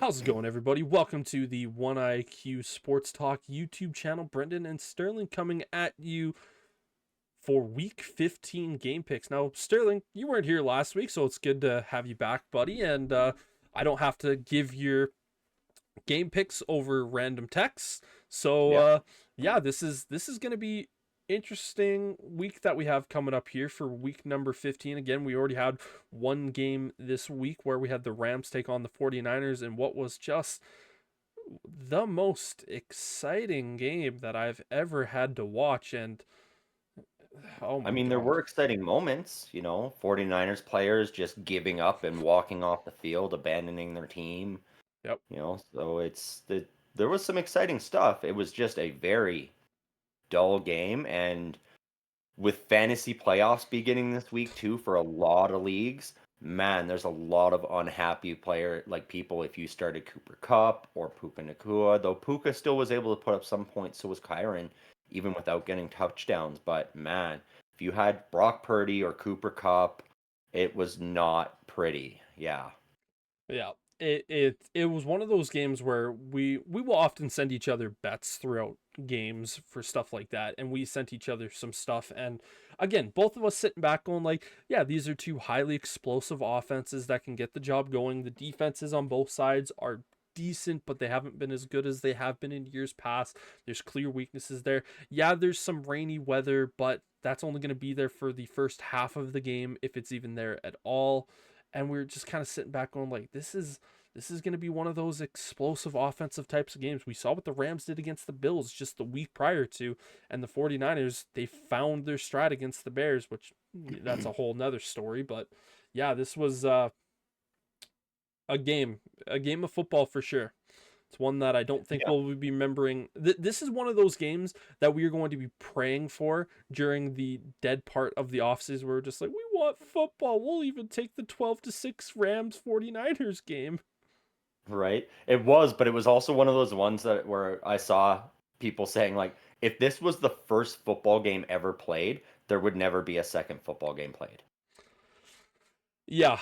How's it going, everybody? Welcome to the OneIQ Sports Talk YouTube channel. Brendan and Sterling coming at you for Week 15 game picks. Now, Sterling, you weren't here last week, so it's good to have you back, buddy. And I don't have to give your game picks over random texts. So, Yeah. yeah, this is going to be interesting week that we have coming up here for week number 15. Again, we already had one game this week where we had the Rams take on the 49ers in what was just the most exciting game that I've ever had to watch. And oh I my mean, there god. were exciting moments, 49ers players just giving up and walking off the field, abandoning their team, Yep. so there was some exciting stuff. It was just a very dull game, and with fantasy playoffs beginning this week too for a lot of leagues, man, there's a lot of unhappy people if you started Cooper Kupp or Puka Nakua, though Puka still was able to put up some points, so was Kyron, even without getting touchdowns. But man, if you had Brock Purdy or Cooper Kupp, it was not pretty. Yeah. Yeah. It was one of those games where we will often send each other bets throughout games for stuff like that, and we sent each other some stuff. And again, both of us sitting back going like, yeah, these are two highly explosive offenses that can get the job going. The defenses on both sides are decent, but they haven't been as good as they have been in years past. There's clear weaknesses there. Yeah, there's some rainy weather, but that's only going to be there for the first half of the game, if it's even there at all. And we are just kind of sitting back going like, this is going to be one of those explosive offensive types of games. We saw what the Rams did against the Bills just the week prior to, and the 49ers, they found their stride against the Bears, which that's a whole nother story. But yeah, this was a game of football for sure. It's one that I don't think Yeah. we'll be remembering. This is one of those games that we are going to be praying for during the dead part of the offseason. We're just like, we want football. We'll even take the 12-6 Rams 49ers game. Right. It was, but it was also one of those ones where I saw people saying like, if this was the first football game ever played, there would never be a second football game played. Yeah.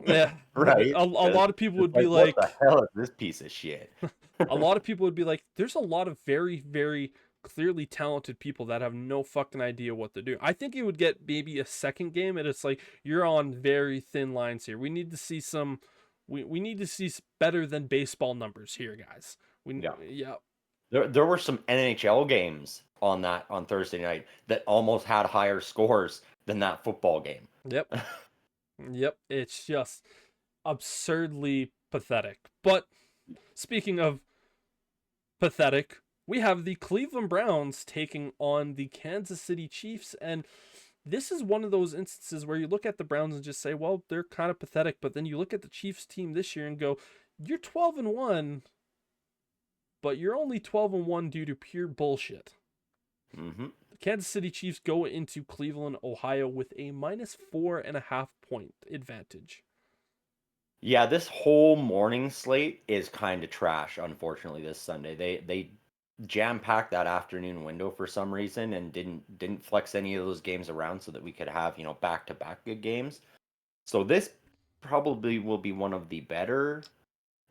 Yeah. Right? A lot of people would It's be like, what the like, hell is this piece of shit? a lot of people would be like, there's a lot of very, very clearly talented people that have no fucking idea what to do. I think it would get maybe a second game, and it's like, you're on very thin lines here. We need to see some, we need to see better than baseball numbers here, guys. Yeah. Yeah. There were some NHL games on Thursday night that almost had higher scores than that football game. Yep. Yep. It's just absurdly pathetic. But speaking of pathetic, we have the Cleveland Browns taking on the Kansas City Chiefs. And this is one of those instances where you look at the Browns and just say, well, they're kind of pathetic. But then you look at the Chiefs team this year and go, you're 12-1, but you're only 12-1 due to pure bullshit. Mm-hmm. The Kansas City Chiefs go into Cleveland, Ohio with a -4.5 point advantage. Yeah, this whole morning slate is kind of trash, unfortunately, this Sunday. They jam-packed that afternoon window for some reason and didn't flex any of those games around so that we could have, back-to-back good games. So this probably will be one of the better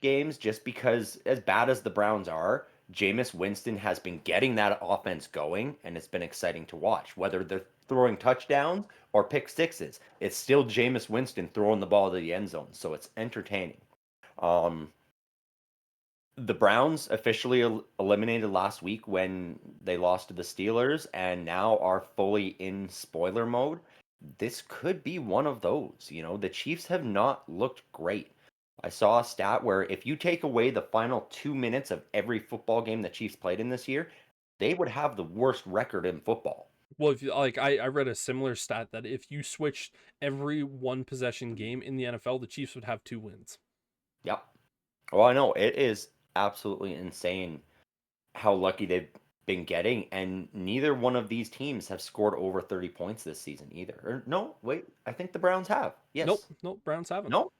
games just because as bad as the Browns are, Jameis Winston has been getting that offense going and it's been exciting to watch. Whether they're throwing touchdowns or pick sixes, it's still Jameis Winston throwing the ball to the end zone, so it's entertaining. The Browns officially eliminated last week when they lost to the Steelers and now are fully in spoiler mode. This could be one of those. The Chiefs have not looked great. I saw a stat where if you take away the final 2 minutes of every football game the Chiefs played in this year, they would have the worst record in football. Well, if you like, I read a similar stat that if you switched every one possession game in the NFL, the Chiefs would have 2 wins. Yep. Well, I know it is absolutely insane how lucky they've been getting, and neither one of these teams have scored over 30 points this season either. Or no, wait, I think the Browns have. Nope, Yes. Browns haven't. No,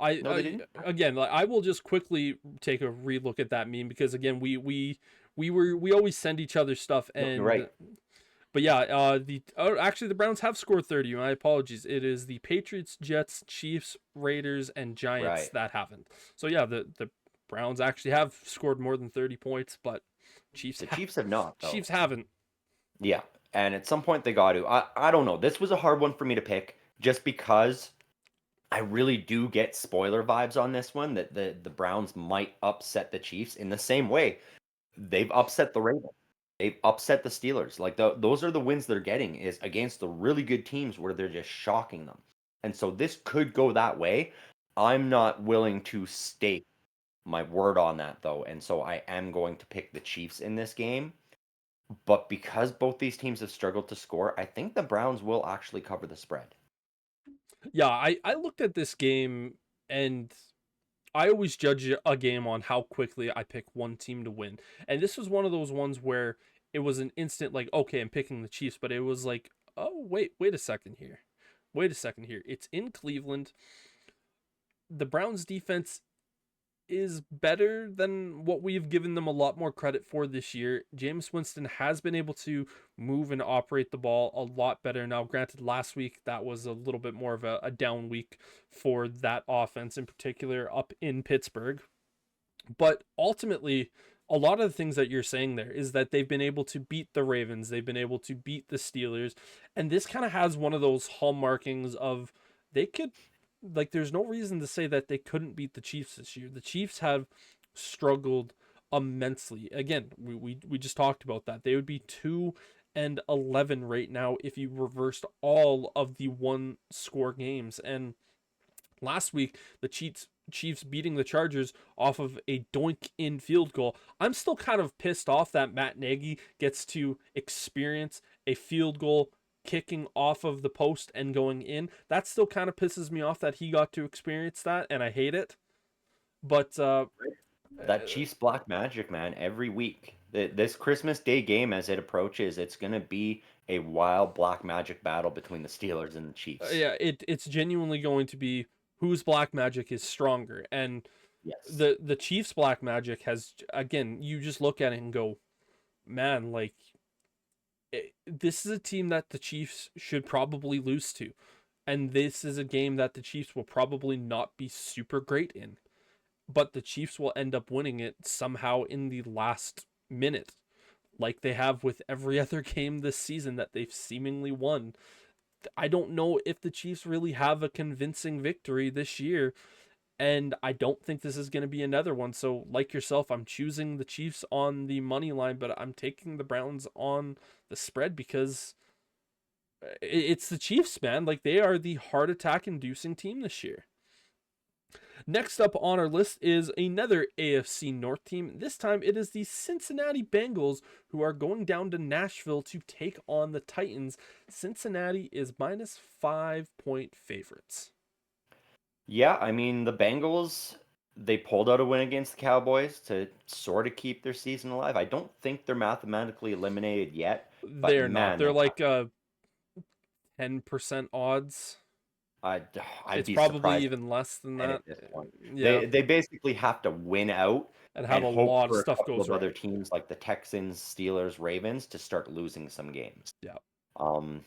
I, no, they didn't. again, like, I will just quickly take a relook at that meme because again, we always send each other stuff, No, you're and right. But yeah, actually the Browns have scored 30. My apologies. It is the Patriots, Jets, Chiefs, Raiders, and Giants Right. that haven't. So yeah, the Browns actually have scored more than 30 points, but The Chiefs have not though. Chiefs haven't. Yeah. And at some point they got to. I don't know. This was a hard one for me to pick just because I really do get spoiler vibes on this one that the Browns might upset the Chiefs in the same way they've upset the Ravens. They've upset the Steelers. Like those are the wins they're getting is against the really good teams where they're just shocking them. And so this could go that way. I'm not willing to stake my word on that though. And so I am going to pick the Chiefs in this game. But because both these teams have struggled to score, I think the Browns will actually cover the spread. Yeah, I looked at this game, and I always judge a game on how quickly I pick one team to win. And this was one of those ones where it was an instant like, okay, I'm picking the Chiefs, but it was like, oh, wait a second here. Wait a second here. It's in Cleveland. The Browns defense is better than what we've given them a lot more credit for this year. Jameis Winston has been able to move and operate the ball a lot better. Now, granted, last week that was a little bit more of a down week for that offense in particular up in Pittsburgh. But ultimately, a lot of the things that you're saying there is that they've been able to beat the Ravens, they've been able to beat the Steelers, and this kind of has one of those hallmarkings of they could, like, there's no reason to say that they couldn't beat the Chiefs this year. The Chiefs have struggled immensely. Again, we just talked about that. They would be 2-11 right now if you reversed all of the one score games. And last week, the Chiefs beating the Chargers off of a doink in field goal. I'm still kind of pissed off that Matt Nagy gets to experience a field goal kicking off of the post and going in. That still kind of pisses me off that he got to experience that, and I hate it. But That Chiefs Black Magic, man, every week. This Christmas Day game, as it approaches, it's going to be a wild Black Magic battle between the Steelers and the Chiefs. yeah, it's genuinely going to be whose black magic is stronger. And Yes. the Chiefs black magic has, again, you just look at it and go, man, like this is a team that the Chiefs should probably lose to. And this is a game that the Chiefs will probably not be super great in. But the Chiefs will end up winning it somehow in the last minute, like they have with every other game this season that they've seemingly won. I don't know if the Chiefs really have a convincing victory this year, and I don't think this is going to be another one. So, like yourself, I'm choosing the Chiefs on the money line, but I'm taking the Browns on the spread because it's the Chiefs, man. Like, they are the heart attack inducing team this year. Next up on our list is another AFC North team. This time it is the Cincinnati Bengals who are going down to Nashville to take on the Titans. Cincinnati is minus 5-point favorites. Yeah, I mean, the Bengals, they pulled out a win against the Cowboys to sort of keep their season alive. I don't think they're mathematically eliminated yet, but They're not. man, They're like 10% odds. I'd I'd It's be probably surprised even less than and that. at this point. Yeah, They basically have to win out and have and a hope lot of for a stuff couple goes of other right. teams like the Texans, Steelers, Ravens to start losing some games. Yeah. Um,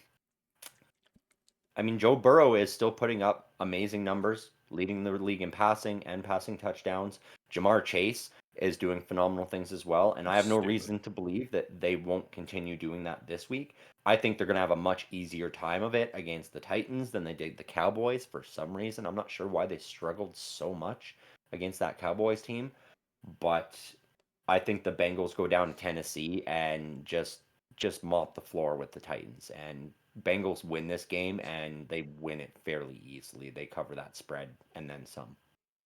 I mean, Joe Burrow is still putting up amazing numbers, leading the league in passing and passing touchdowns. Jamar Chase is doing phenomenal things as well, and I have no Stupid. reason to believe that they won't continue doing that this week. I think they're going to have a much easier time of it against the Titans than they did the Cowboys for some reason. I'm not sure why they struggled so much against that Cowboys team, but I think the Bengals go down to Tennessee and just mop the floor with the Titans. And Bengals win this game and they win it fairly easily. They cover that spread and then some.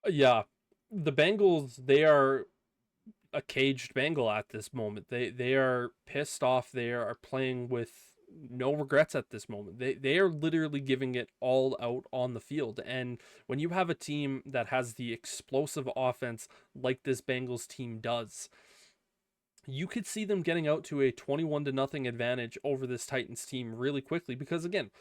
Yeah. The Bengals, they are a caged Bengal at this moment. They are pissed off. They are playing with no regrets at this moment. They are literally giving it all out on the field. And when you have a team that has the explosive offense like this Bengals team does, you could see them getting out to a 21 to nothing advantage over this Titans team really quickly because again,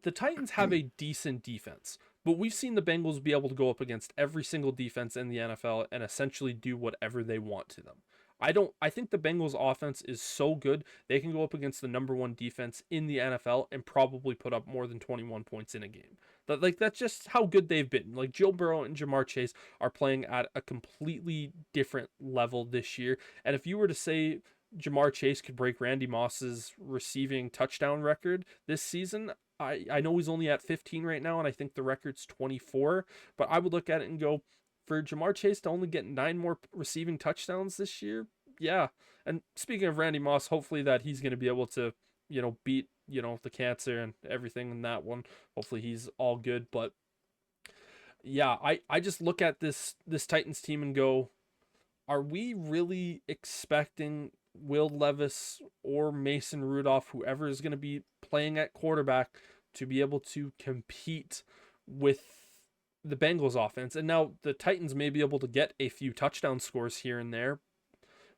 the Titans have a decent defense, but we've seen the Bengals be able to go up against every single defense in the NFL and essentially do whatever they want to them. I think the Bengals offense is so good. They can go up against the number 1 defense in the NFL and probably put up more than 21 points in a game. That's just how good they've been. Like Joe Burrow and Jamar Chase are playing at a completely different level this year. And if you were to say Jamar Chase could break Randy Moss's receiving touchdown record this season, I know he's only at 15 right now, and I think the record's 24, but I would look at it and go, for Jamar Chase to only get 9 more receiving touchdowns this year, yeah. And speaking of Randy Moss, hopefully that he's going to be able to, beat, the cancer and everything in that one. Hopefully he's all good. But yeah, I just look at this Titans team and go, are we really expecting Will Levis or Mason Rudolph, whoever is going to be playing at quarterback, to be able to compete with the Bengals offense? And now the Titans may be able to get a few touchdown scores here and there,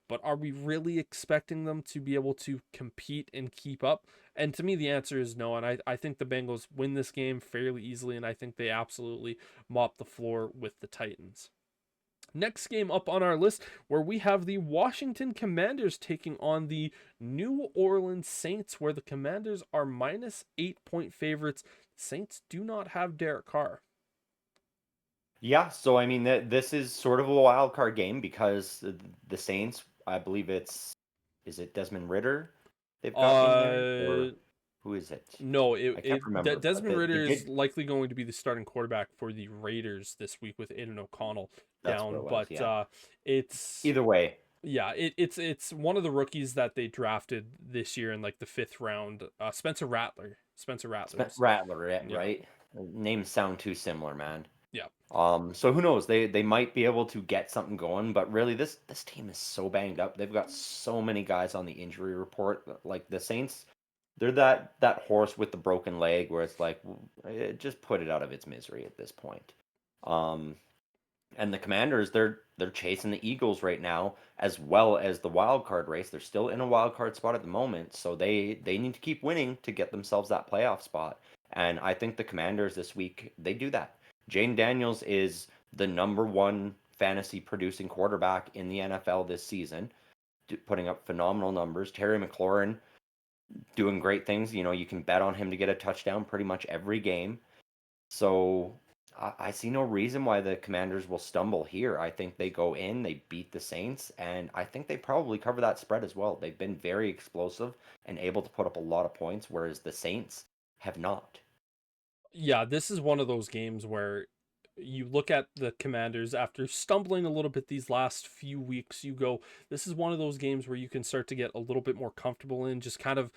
but are we really expecting them to be able to compete and keep up? And to me, the answer is no. And I think the Bengals win this game fairly easily, and I think they absolutely mop the floor with the Titans. Next game up on our list, where we have the Washington Commanders taking on the New Orleans Saints, where the Commanders are minus 8-point favorites. Saints do not have Derek Carr. Yeah, so I mean this is sort of a wild card game because the Saints, I believe is it Desmond Ritter they've got in there, Uh, or who is it? no, I can't remember, but Desmond they Ritter is did. likely going to be the starting quarterback for the Raiders this week with Aiden O'Connell That's what down, it was. but Yeah. it's Either way, yeah, it's one of the rookies that they drafted this year in like the 5th round. Spencer Rattler. Spencer Rattlers. Rattler, Yeah, right? Names sound too similar, man. yeah. So who knows? They might be able to get something going, but really this team is so banged up. They've got so many guys on the injury report. Like the Saints, they're that horse with the broken leg where it's like, just put it out of its misery at this point. Um, and the Commanders, they're chasing the Eagles right now, as well as the wild card race. They're still in a wild card spot at the moment, so they need to keep winning to get themselves that playoff spot. And I think the Commanders this week they do that. Jane Daniels is the number one fantasy producing quarterback in the NFL this season, putting up phenomenal numbers. Terry McLaurin doing great things. You know, you can bet on him to get a touchdown pretty much every game. So I see no reason why the Commanders will stumble here. I think they go in, they beat the Saints, and I think they probably cover that spread as well. They've been very explosive and able to put up a lot of points, whereas the Saints have not. Yeah, this is one of those games where you look at the Commanders after stumbling a little bit these last few weeks, you go, this is one of those games where you can start to get a little bit more comfortable in, just kind of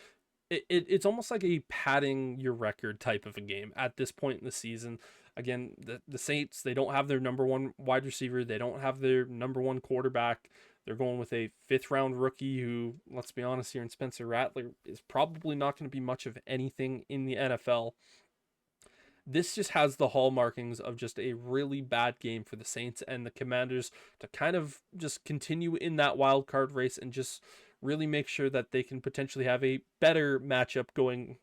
it's almost like a padding your record type of a game at this point in the season. Again, the Saints, they don't have their number 1 wide receiver, they don't have their number 1 quarterback. They're going with a 5th round rookie who, let's be honest here, in Spencer Rattler, is probably not going to be much of anything in the NFL. This just has the hallmarkings of just a really bad game for the Saints and the Commanders to kind of just continue in that wild card race and just really make sure that they can potentially have a better matchup going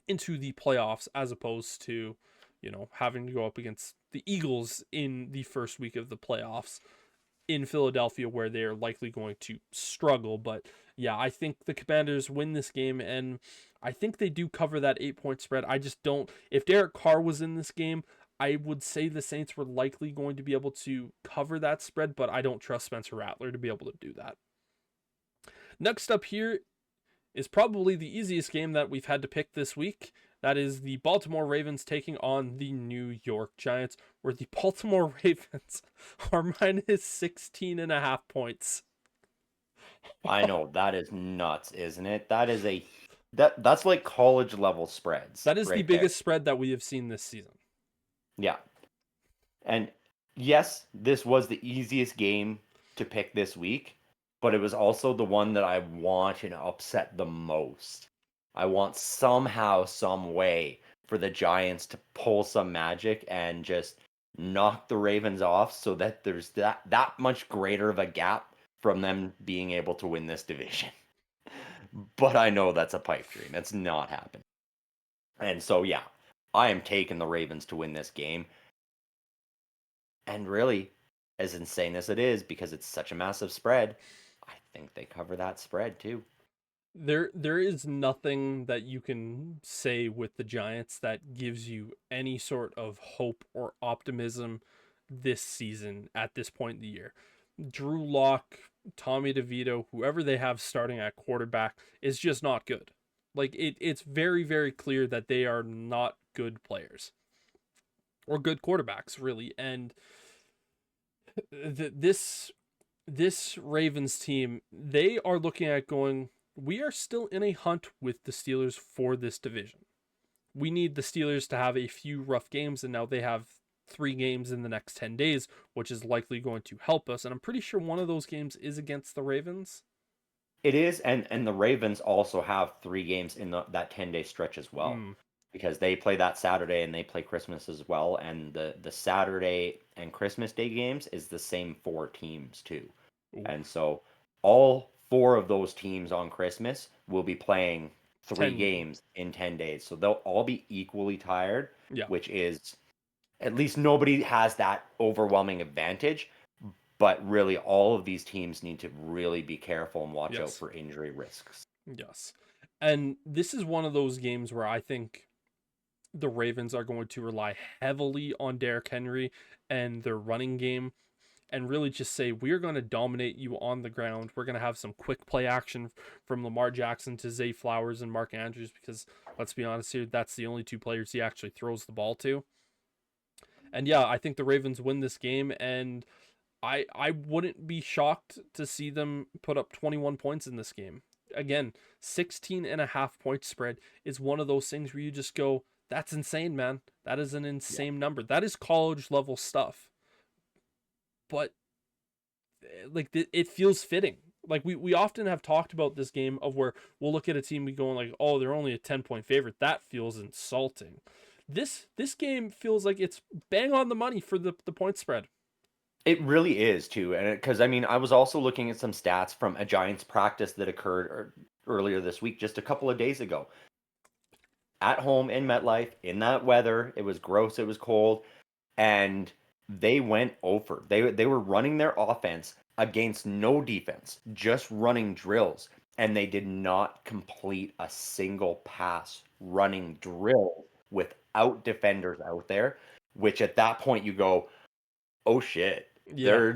into the playoffs as opposed to, having to go up against the Eagles in the first week of the playoffs in Philadelphia, where they're likely going to struggle. But yeah, I think the Commanders win this game, and I think they do cover that 8-point spread. I just don't. If Derek Carr was in this game, I would say the Saints were likely going to be able to cover that spread, but I don't trust Spencer Rattler to be able to do that. Next up here is probably the easiest game that we've had to pick this week. That is the Baltimore Ravens taking on the New York Giants, where the Baltimore Ravens are minus 16.5 points. I know that is nuts, isn't it? That's like college level spreads That is the right there. biggest spread that we have seen this season. Yeah. And yes, this was the easiest game to pick this week, but it was also the one that I want and upset the most. I want somehow, some way for the Giants to pull some magic and just knock the Ravens off so that there's that much greater of a gap from them being able to win this division. But I know that's a pipe dream. It's not happening. And so yeah, I am taking the Ravens to win this game. And really, as insane as it is, because it's such a massive spread, I think they cover that spread too. There is nothing that you can say with the Giants that gives you any sort of hope or optimism this season at this point in the year. Drew Lock, Tommy DeVito, whoever they have starting at quarterback is just not good. Like it's very, very clear that they are not good players or good quarterbacks, really. And this Ravens team, they are looking at going, we are still in a hunt with the Steelers for this division. We need the Steelers to have a few rough games, and now they have 3 games in the next 10 days, which is likely going to help us. And I'm pretty sure one of those games is against the Ravens. It is, and the Ravens also have 3 games in that 10-day stretch as well, Mm. because they play that Saturday and they play Christmas as well. And the Saturday and Christmas Day games is the same 4 teams too. Ooh, And so all 4 of those teams on Christmas will be playing three 10. games in 10 days. So they'll all be equally tired, Yeah. which is at least nobody has that overwhelming advantage. But really, all of these teams need to really be careful and watch out Yes. for injury risks. Yes. And this is one of those games where I think the Ravens are going to rely heavily on Derrick Henry and their running game and really just say, we're going to dominate you on the ground. We're going to have some quick play action from Lamar Jackson to Zay Flowers and Mark Andrews, because let's be honest here, that's the only 2 players he actually throws the ball to. And yeah, I think the Ravens win this game, and I wouldn't be shocked to see them put up 21 points in this game. Again, 16.5 point spread is one of those things where you just go, that's insane, man. That is an Yeah. insane number. That is college level stuff. But like it feels fitting. Like we often have talked about this game of where we'll look at a team, we going like, oh, they're only a 10 point favorite. That feels insulting. This game feels like it's bang on the money for the point spread. It really is too, and because I mean, I was also looking at some stats from a Giants practice that occurred earlier this week, just a couple of days ago, at home in MetLife in that weather. It was gross, it was cold, and they went over. They were running their offense against no defense, just running drills, and they did not complete a single pass running drill without defenders out there. Which at that point you go, oh shit, Yeah.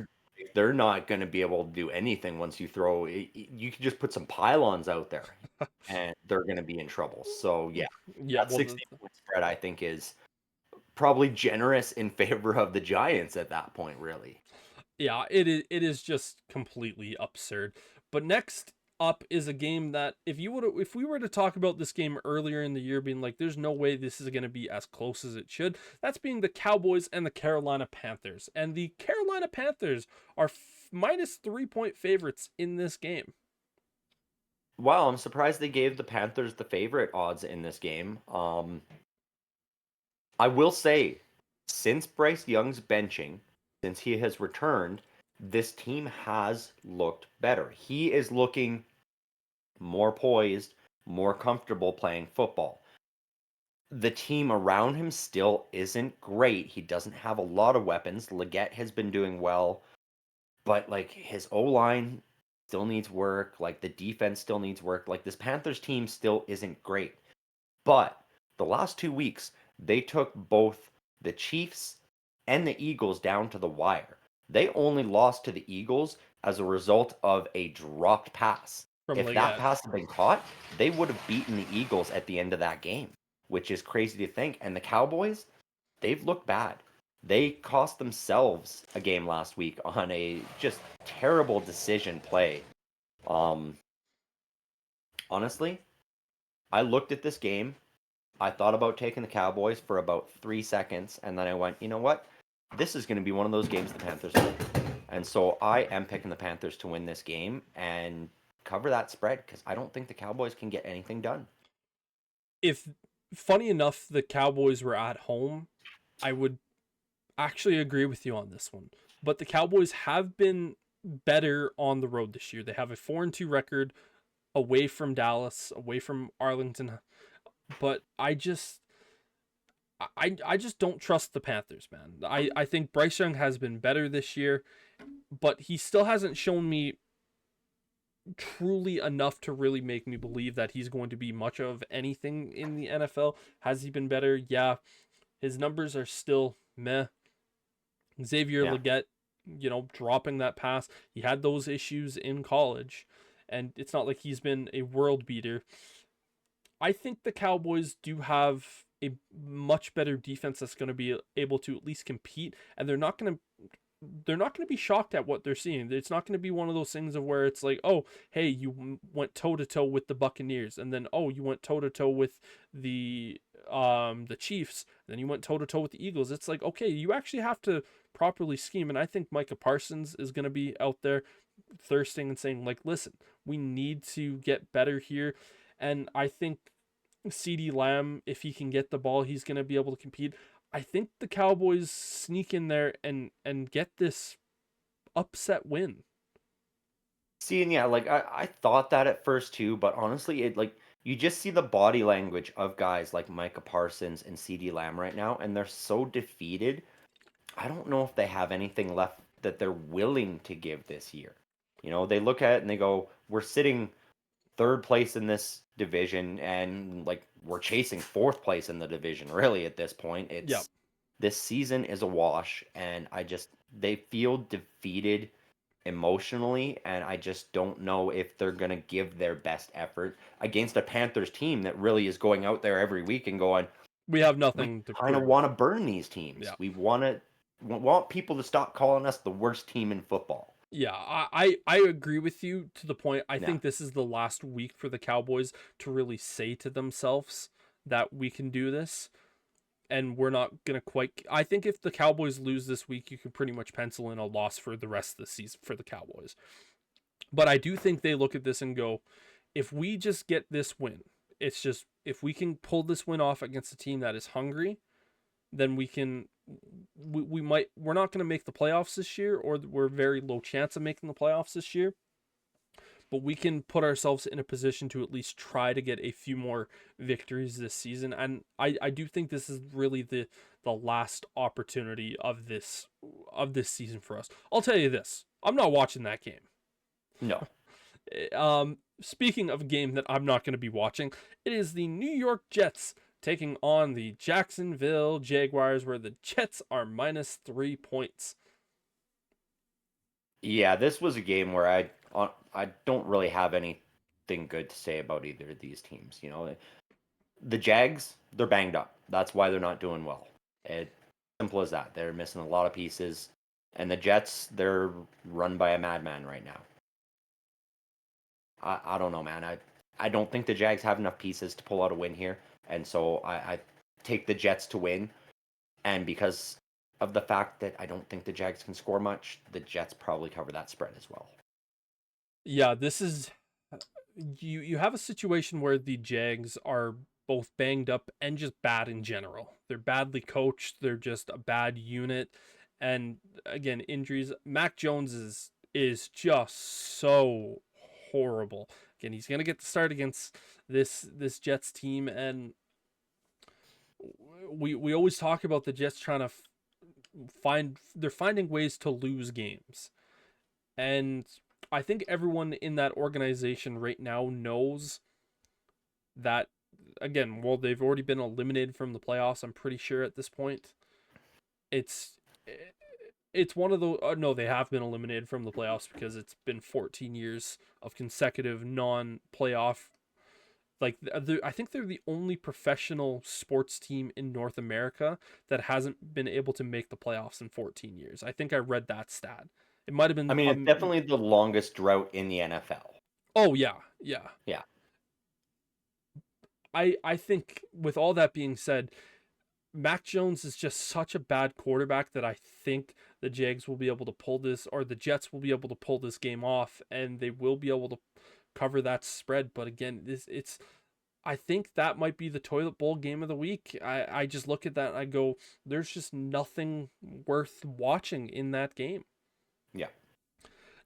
they're not going to be able to do anything once you throw. You can just put some pylons out there, and they're going to be in trouble. So yeah, Yeah, that well 60 point spread I think is probably generous in favor of the Giants at that point, really. yeah, it is just completely absurd. But next up is a game that if we were to talk about this game earlier in the year, being like, there's no way this is going to be as close as it should. That's being the Cowboys and the Carolina Panthers, and the Carolina Panthers are minus 3 point favorites in this game. Wow, I'm surprised they gave the Panthers the favorite odds in this game. I will say, since Bryce Young's benching, since he has returned, this team has looked better. He is looking more poised, more comfortable playing football. The team around him still isn't great. He doesn't have a lot of weapons. Leggett has been doing well, but like his O line still needs work. Like the defense still needs work. Like this Panthers team still isn't great. But the last 2 weeks, they took both the Chiefs and the Eagles down to the wire. They only lost to the Eagles as a result of a dropped pass. From If that Leggett. pass had been caught, they would have beaten the Eagles at the end of that game, which is crazy to think. And the Cowboys, they've looked bad. They cost themselves a game last week on a just terrible decision play. Um, Honestly, I looked at this game. I thought about taking the Cowboys for about 3 seconds, and then I went, you know what? This is going to be one of those games the Panthers win. And so I am picking the Panthers to win this game and cover that spread because I don't think the Cowboys can get anything done. If funny enough, the Cowboys were at home, I would actually agree with you on this one. But the Cowboys have been better on the road this year. They have a 4-2 record away from Dallas, away from Arlington. But I just don't trust the Panthers, man. I think Bryce Young has been better this year, but he still hasn't shown me truly enough to really make me believe that he's going to be much of anything in the NFL. Has he been better? Yeah. His numbers are still meh. Xavier Yeah. Leggett, dropping that pass. He had those issues in college, and it's not like he's been a world beater. I think the Cowboys do have a much better defense that's going to be able to at least compete, and they're not going to be shocked at what they're seeing. It's not going to be one of those things of where it's like, oh, hey, you went toe to toe with the Buccaneers, and then oh, you went toe to toe with the Chiefs, and then you went toe to toe with the Eagles. It's like, okay, you actually have to properly scheme, and I think Micah Parsons is going to be out there thirsting and saying like, listen, we need to get better here, and I think CD Lamb, if he can get the ball, he's going to be able to compete. I think the Cowboys sneak in there and get this upset win. See, and yeah, like I thought that at first too, but honestly, it like you just see the body language of guys like Micah Parsons and CD Lamb right now, and they're so defeated. I don't know if they have anything left that they're willing to give this year. They look at it and they go, "We're sitting third place in this division, and like we're chasing fourth place in the division. Really, at this point, Yep. this season is a wash, and they feel defeated emotionally, and I just don't know if they're going to give their best effort against a Panthers team that really is going out there every week and going, We have we nothing to kind of prove. want to burn these Yeah. teams. We want people to stop calling us the worst team in football. Yeah, I agree with you to the point. I Yeah. think this is the last week for the Cowboys to really say to themselves that we can do this, and we're not going to quite. I think if the Cowboys lose this week, you can pretty much pencil in a loss for the rest of the season for the Cowboys. But I do think they look at this and go, if we just get this win, it's just if we can pull this win off against a team that is hungry, then we're not going to make the playoffs this year, or we're very low chance of making the playoffs this year, but we can put ourselves in a position to at least try to get a few more victories this season. And I do think this is really the last opportunity of this season for us. I'll tell you this, I'm not watching that game. No. Speaking of a game that I'm not going to be watching, it is the New York Jets taking on the Jacksonville Jaguars, where the Jets are -3 points. Yeah, this was a game where I don't really have anything good to say about either of these teams. The Jags, they're banged up. That's why they're not doing well. It's simple as that. They're missing a lot of pieces. And the Jets, they're run by a madman right now. I don't know, man. I don't think the Jags have enough pieces to pull out a win here. And so I take the Jets to win. And because of the fact that I don't think the Jags can score much, the Jets probably cover that spread as well. Yeah, this is you have a situation where the Jags are both banged up and just bad in general. They're badly coached, they're just a bad unit. And again, injuries. Mac Jones is just so horrible. Again, he's gonna get the start against this Jets team, and we always talk about the Jets trying to they're finding ways to lose games. And I think everyone in that organization right now knows that, again, well, they've already been eliminated from the playoffs, I'm pretty sure at this point. It's it's one of those no, they have been eliminated from the playoffs because it's been 14 years of consecutive non-playoff. Like, I think they're the only professional sports team in North America that hasn't been able to make the playoffs in 14 years. I think I read that stat. It might have I been mean, it's definitely the longest drought in the NFL. oh yeah, yeah. Yeah. I think with all that being said, Mac Jones is just such a bad quarterback that I think the Jags will be able to pull this, or the Jets will be able to pull this game off, and they will be able to cover that spread. But again, it's I think that might be the toilet bowl game of the week. I just look at that and I go, there's just nothing worth watching in that game. Yeah.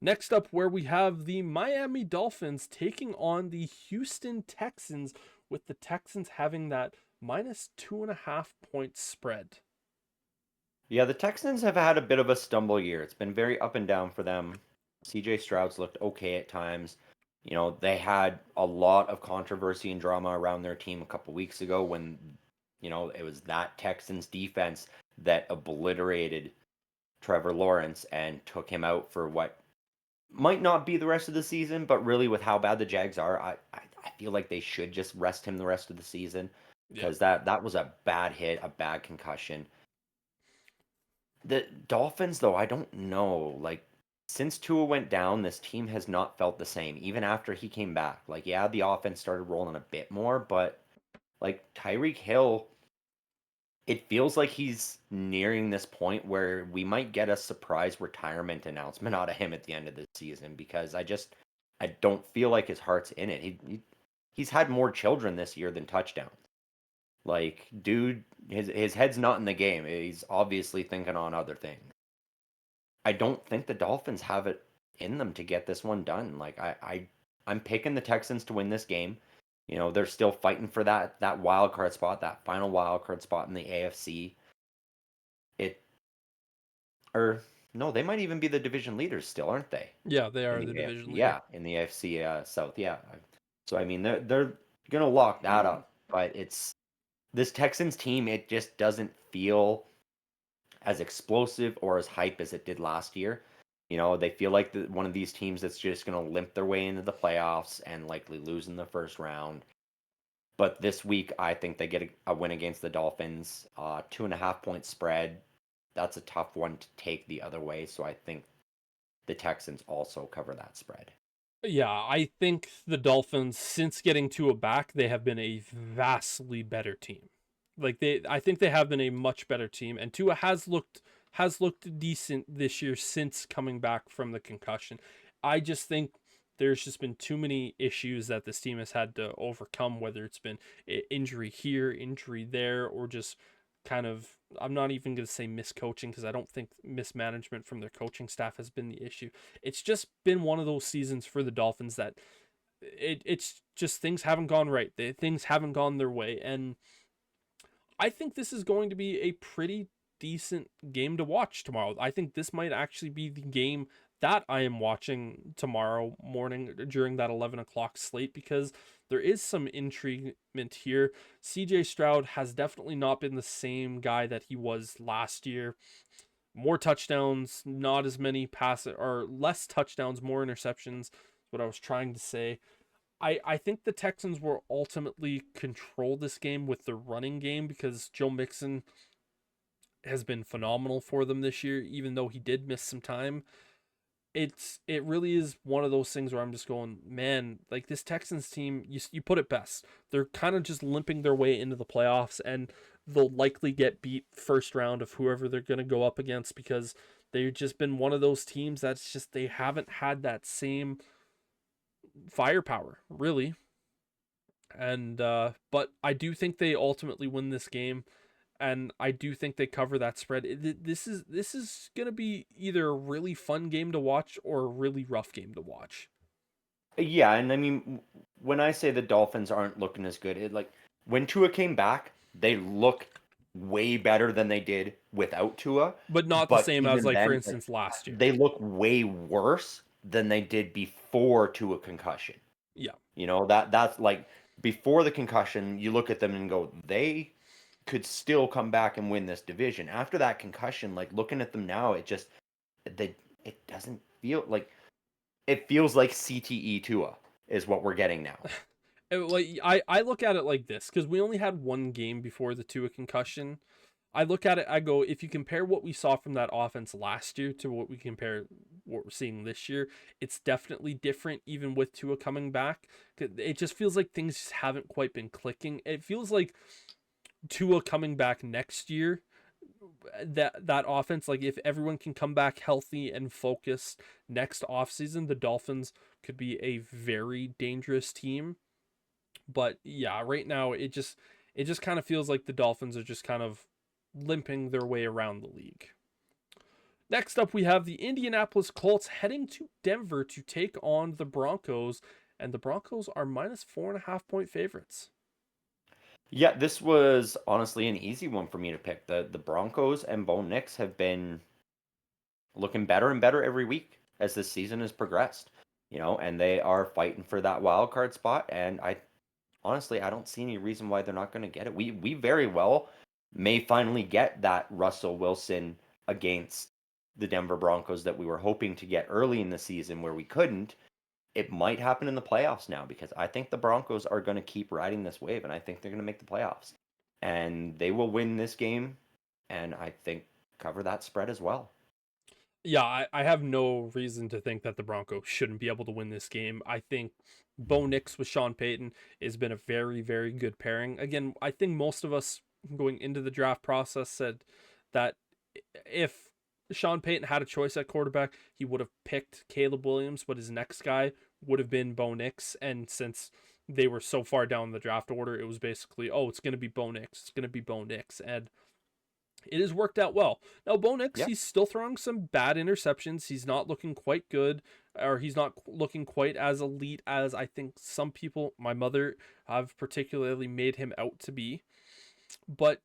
Next up, where we have the Miami Dolphins taking on the Houston Texans, with the Texans having that -2.5 point spread. Yeah, the Texans have had a bit of a stumble year. It's been very up and down for them. CJ Stroud's looked okay at times. They had a lot of controversy and drama around their team a couple weeks ago when, it was that Texans defense that obliterated Trevor Lawrence and took him out for what might not be the rest of the season, but really with how bad the Jags are, I feel like they should just rest him the rest of the season Yeah. because that was a bad hit, a bad concussion. The Dolphins, though, I don't know. Like, since Tua went down, this team has not felt the same, even after he came back. Like, yeah, the offense started rolling a bit more, but like Tyreek Hill, it feels like he's nearing this point where we might get a surprise retirement announcement out of him at the end of the season because I don't feel like his heart's in it. He's had more children this year than touchdowns. Like, dude, his head's not in the game. He's obviously thinking on other things. I don't think the Dolphins have it in them to get this one done. Like I'm picking the Texans to win this game. They're still fighting for that wild card spot, that final wild card spot in the AFC. It or no, they might even be the division leaders still, aren't they? Yeah, they In are the the AFC, division leader. yeah, in the AFC South, yeah. So I mean, they're gonna lock that up, but it's this Texans team. It just doesn't feel as explosive or as hype as it did last year. They feel like one of these teams that's just going to limp their way into the playoffs and likely lose in the first round. But this week, I think they get a win against the Dolphins. 2.5 point spread. That's a tough one to take the other way. So I think the Texans also cover that spread. Yeah, I think the Dolphins, since getting Tua back, they have been a vastly better team. I think they have been a much better team, and Tua has looked decent this year since coming back from the concussion. I just think there's just been too many issues that this team has had to overcome, whether it's been injury here, injury there, or just kind of, I'm not even going to say miscoaching because I don't think mismanagement from their coaching staff has been the issue. It's just been one of those seasons for the Dolphins that it's just things haven't gone right. Things haven't gone their way, and I think this is going to be a pretty decent game to watch tomorrow. I think this might actually be the game that I am watching tomorrow morning during that 11 o'clock slate because there is some intrigue here. CJ Stroud has definitely not been the same guy that he was last year. More touchdowns, not as many passes, or less touchdowns, more interceptions. What I was trying to say. I think the Texans will ultimately control this game with the running game because Joe Mixon has been phenomenal for them this year, even though he did miss some time. It really is one of those things where I'm just going, man, like this Texans team, you put it best. They're kind of just limping their way into the playoffs, and they'll likely get beat first round of whoever they're gonna go up against because they've just been one of those teams that's just they haven't had that same firepower, really. And but I do think they ultimately win this game, and I do think they cover that spread. This is gonna be either a really fun game to watch or a really rough game to watch. Yeah, and I mean, when I say the Dolphins aren't looking as good, like when Tua came back, they look way better than they did without Tua. But not the But same as, even like, for then, like instance, last year. they look way worse than they did before Tua concussion. Yeah. That's like before the concussion, you look at them and go, they could still come back and win this division. After that concussion, like looking at them now, it doesn't feel like it feels like CTE Tua is what we're getting now. Like I look at it like this because we only had one game before the Tua concussion. I look at it, I go, if you compare what we saw from that offense last year to what we compare what we're seeing this year, it's definitely different, even with Tua coming back. It just feels like things just haven't quite been clicking. It feels like Tua coming back next year, that offense, like if everyone can come back healthy and focused next offseason, the Dolphins could be a very dangerous team. But yeah, right now it just kind of feels like the Dolphins are just kind of limping their way around the league. Next up, we have the Indianapolis Colts heading to Denver to take on the Broncos, and the Broncos are minus 4.5 point favorites. Yeah, this was honestly an easy one for me to pick. The Broncos and Bo Nix have been looking better and better every week as this season has progressed. and they are fighting for that wild card spot. And honestly, I don't see any reason why they're not going to get it. We very well may finally get that Russell Wilson against the Denver Broncos that we were hoping to get early in the season where we couldn't. It might happen in the playoffs now because I think the Broncos are going to keep riding this wave and I think they're going to make the playoffs. And they will win this game and I think cover that spread as well. Yeah, I have no reason to think that the Broncos shouldn't be able to win this game. I think Bo Nix with Sean Payton has been a very, very good pairing. Again, I think most of us going into the draft process said that if Sean Payton had a choice at quarterback, he would have picked Caleb Williams, but his next guy would have been Bo Nix. And since they were so far down the draft order, it was basically, oh, it's going to be Bo Nix. It's going to be Bo Nix. And it has worked out well. Now, Bo Nix, Yeah. he's still throwing some bad interceptions. He's not looking quite good, or he's not looking quite as elite as I think some people, my mother, have particularly made him out to be. But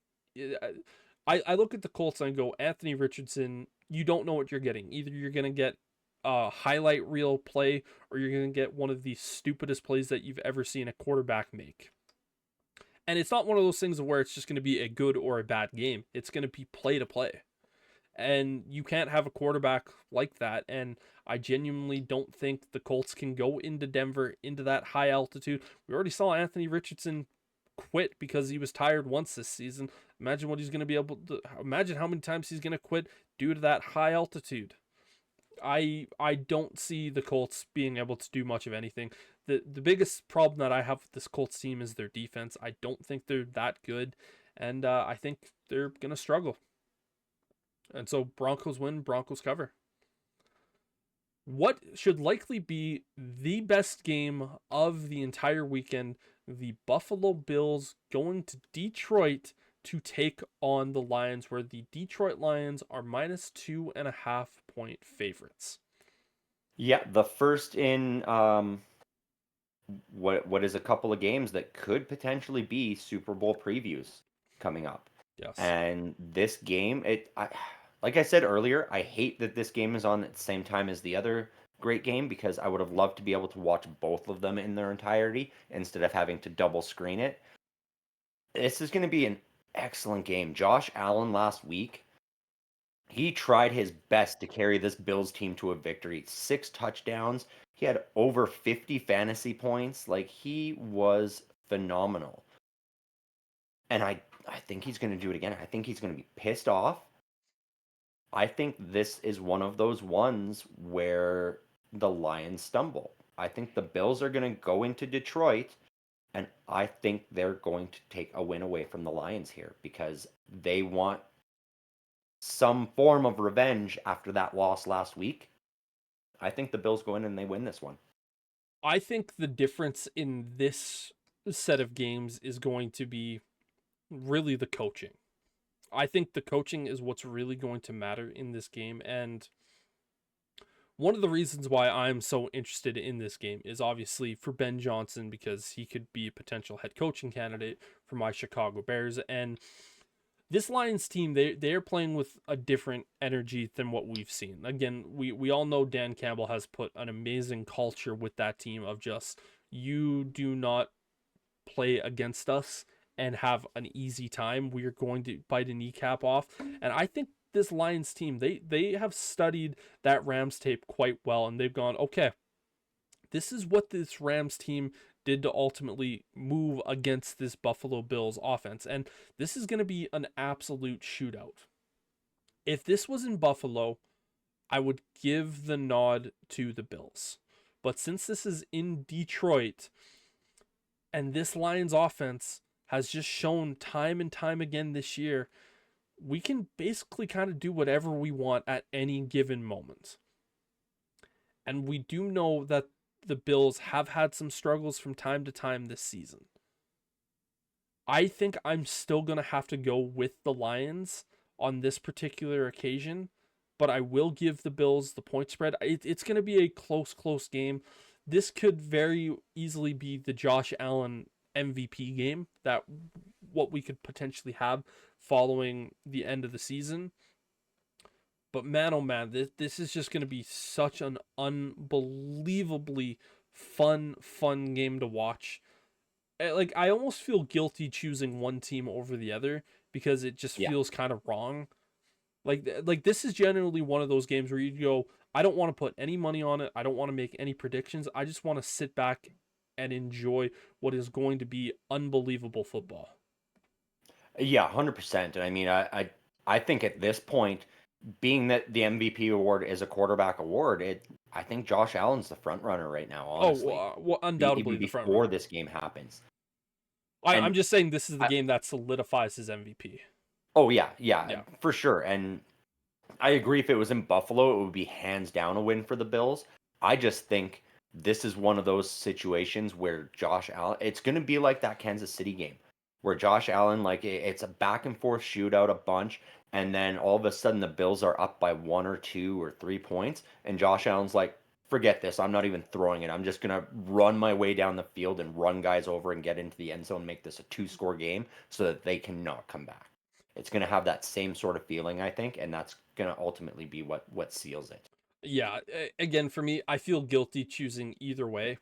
I look at the Colts and I go, Anthony Richardson, you don't know what you're getting. Either you're going to get a highlight reel play or you're going to get one of the stupidest plays that you've ever seen a quarterback make. And it's not one of those things where it's just going to be a good or a bad game. It's going to be play to play. And you can't have a quarterback like that. And I genuinely don't think the Colts can go into Denver, into that high altitude. We already saw Anthony Richardson quit because he was tired once this season. Imagine what he's going to be able to, imagine how many times he's going to quit due to that high altitude. I don't see the Colts being able to do much of anything. The biggest problem that I have with this Colts team is their defense. I don't think they're that good, and I think they're gonna struggle. And so Broncos win, Broncos cover. What should likely be the best game of the entire weekend? The Buffalo Bills going to Detroit to take on the Lions, where the Detroit Lions are -2.5 point favorites. Yeah, the first in what is a couple of games that could potentially be Super Bowl previews coming up. Yes. And this game, like I said earlier, I hate that this game is on at the same time as the other great game because I would have loved to be able to watch both of them in their entirety instead of having to double screen it. This is going to be an excellent game. Josh Allen last week, he tried his best to carry this Bills team to a victory. 6 touchdowns. He had over 50 fantasy points. Like he was phenomenal. And I think he's going to do it again. I think he's going to be pissed off. I think this is one of those ones where the Lions stumble. I think the Bills are going to go into Detroit and I think they're going to take a win away from the Lions here because they want some form of revenge after that loss last week. I think the Bills go in and they win this one. I think the difference in this set of games is going to be really the coaching. I think the coaching is what's really going to matter in this game. And one of the reasons why I'm so interested in this game is obviously for Ben Johnson because he could be a potential head coaching candidate for my Chicago Bears. And this Lions team, they are playing with a different energy than what we've seen. Again, we all know Dan Campbell has put an amazing culture with that team of just you do not play against us and have an easy time. We are going to bite a kneecap off. And I think this Lions team, they have studied that Rams tape quite well and they've gone, okay, this is what this Rams team did to ultimately move against this Buffalo Bills offense. And this is going to be an absolute shootout. If this was in Buffalo, I would give the nod to the Bills. But since this is in Detroit and this Lions offense has just shown time and time again this year, we can basically kind of do whatever we want at any given moment. And we do know that the Bills have had some struggles from time to time this season. I think I'm still going to have to go with the Lions on this particular occasion, but I will give the Bills the point spread. It's going to be a close game. This could very easily be the Josh Allen MVP game that what we could potentially have following the end of the season. But man, oh man, this is just going to be such an unbelievably fun game to watch. Like, I almost feel guilty choosing one team over the other because it just Yeah. feels kind of wrong. Like this is generally one of those games where you go, I don't want to put any money on it. I don't want to make any predictions. I just want to sit back and enjoy what is going to be unbelievable football. Yeah, 100%. And I mean, I think at this point, being that the MVP award is a quarterback award, I think Josh Allen's the front runner right now, Oh, honestly. well, Even undoubtedly the front before runner. this game happens. I'm And just saying this is the I, game that solidifies his MVP. oh yeah, yeah, Yeah. for sure. And I agree if it was in Buffalo, it would be hands down a win for the Bills. I just think this is one of those situations where Josh Allen, it's going to be like that Kansas City game where Josh Allen, like it's a back and forth shootout a bunch. And then all of a sudden the Bills are up by 1 or 2 or 3 points. And Josh Allen's like, forget this. I'm not even throwing it. I'm just going to run my way down the field and run guys over and get into the end zone, make this a 2-score game so that they cannot come back. It's going to have that same sort of feeling, I think, and that's going to ultimately be what seals it. Yeah, again for me, I feel guilty choosing either way.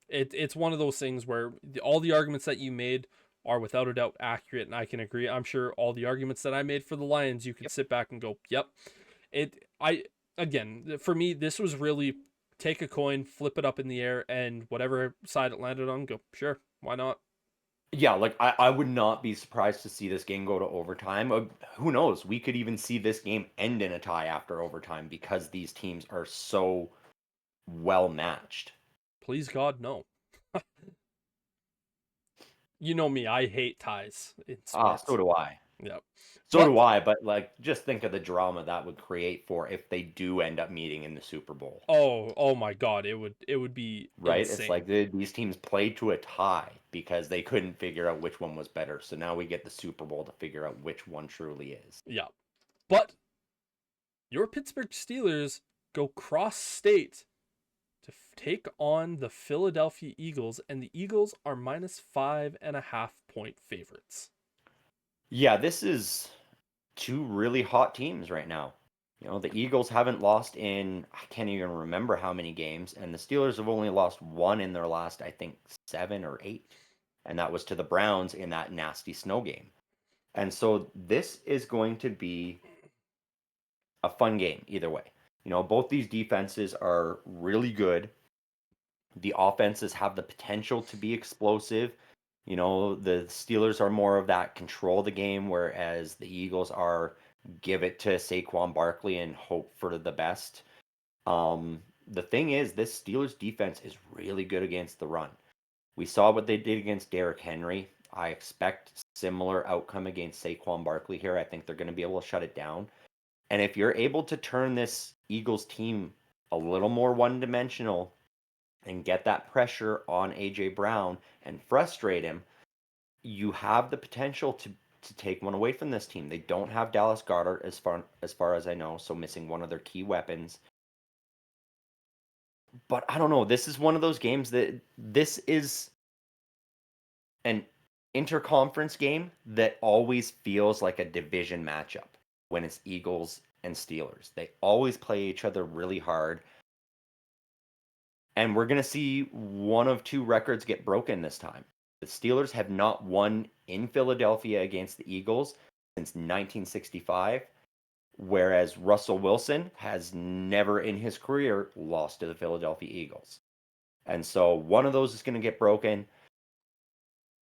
It's one of those things where all the arguments that you made are without a doubt accurate, and I can agree. I'm sure all the arguments that I made for the Lions, you could Yep. sit back and go, "Yep." It I again for me, this was really take a coin, flip it up in the air, and whatever side it landed on, go sure, why not? Yeah, like I would not be surprised to see this game go to overtime. Who knows? We could even see this game end in a tie after overtime because these teams are so well matched. Please God, no. You know me, I hate ties in Ah, so sports. do I. Yep. So do But I, but like just think of the drama that would create for if they do end up meeting in the Super Bowl. oh my God, it would be Right? It's like insane. these teams played to a tie because they couldn't figure out which one was better. So now we get the Super Bowl to figure out which one truly is. Yeah. But your Pittsburgh Steelers go cross state to take on the Philadelphia Eagles, and the Eagles are minus 5.5 point favorites. Yeah, this is two really hot teams right now. You know, the Eagles haven't lost in, I can't even remember how many games, and the Steelers have only lost one in their last, I think, 7 or 8. And that was to the Browns in that nasty snow game. And so this is going to be a fun game either way. You know, both these defenses are really good. The offenses have the potential to be explosive. You know, the Steelers are more of that control the game, whereas the Eagles are give it to Saquon Barkley and hope for the best. The thing is, this Steelers defense is really good against the run. We saw what they did against Derrick Henry. I expect similar outcome against Saquon Barkley here. I think they're going to be able to shut it down. And if you're able to turn this Eagles team a little more one-dimensional and get that pressure on AJ Brown and frustrate him, you have the potential to take one away from this team. They don't have Dallas Goedert as far as I know, so missing one of their key weapons. But I don't know. This is one of those games that this is an interconference game that always feels like a division matchup when it's Eagles and Steelers. They always play each other really hard. And we're going to see one of two records get broken this time. The Steelers have not won in Philadelphia against the Eagles since 1965, whereas Russell Wilson has never in his career lost to the Philadelphia Eagles. And so one of those is going to get broken.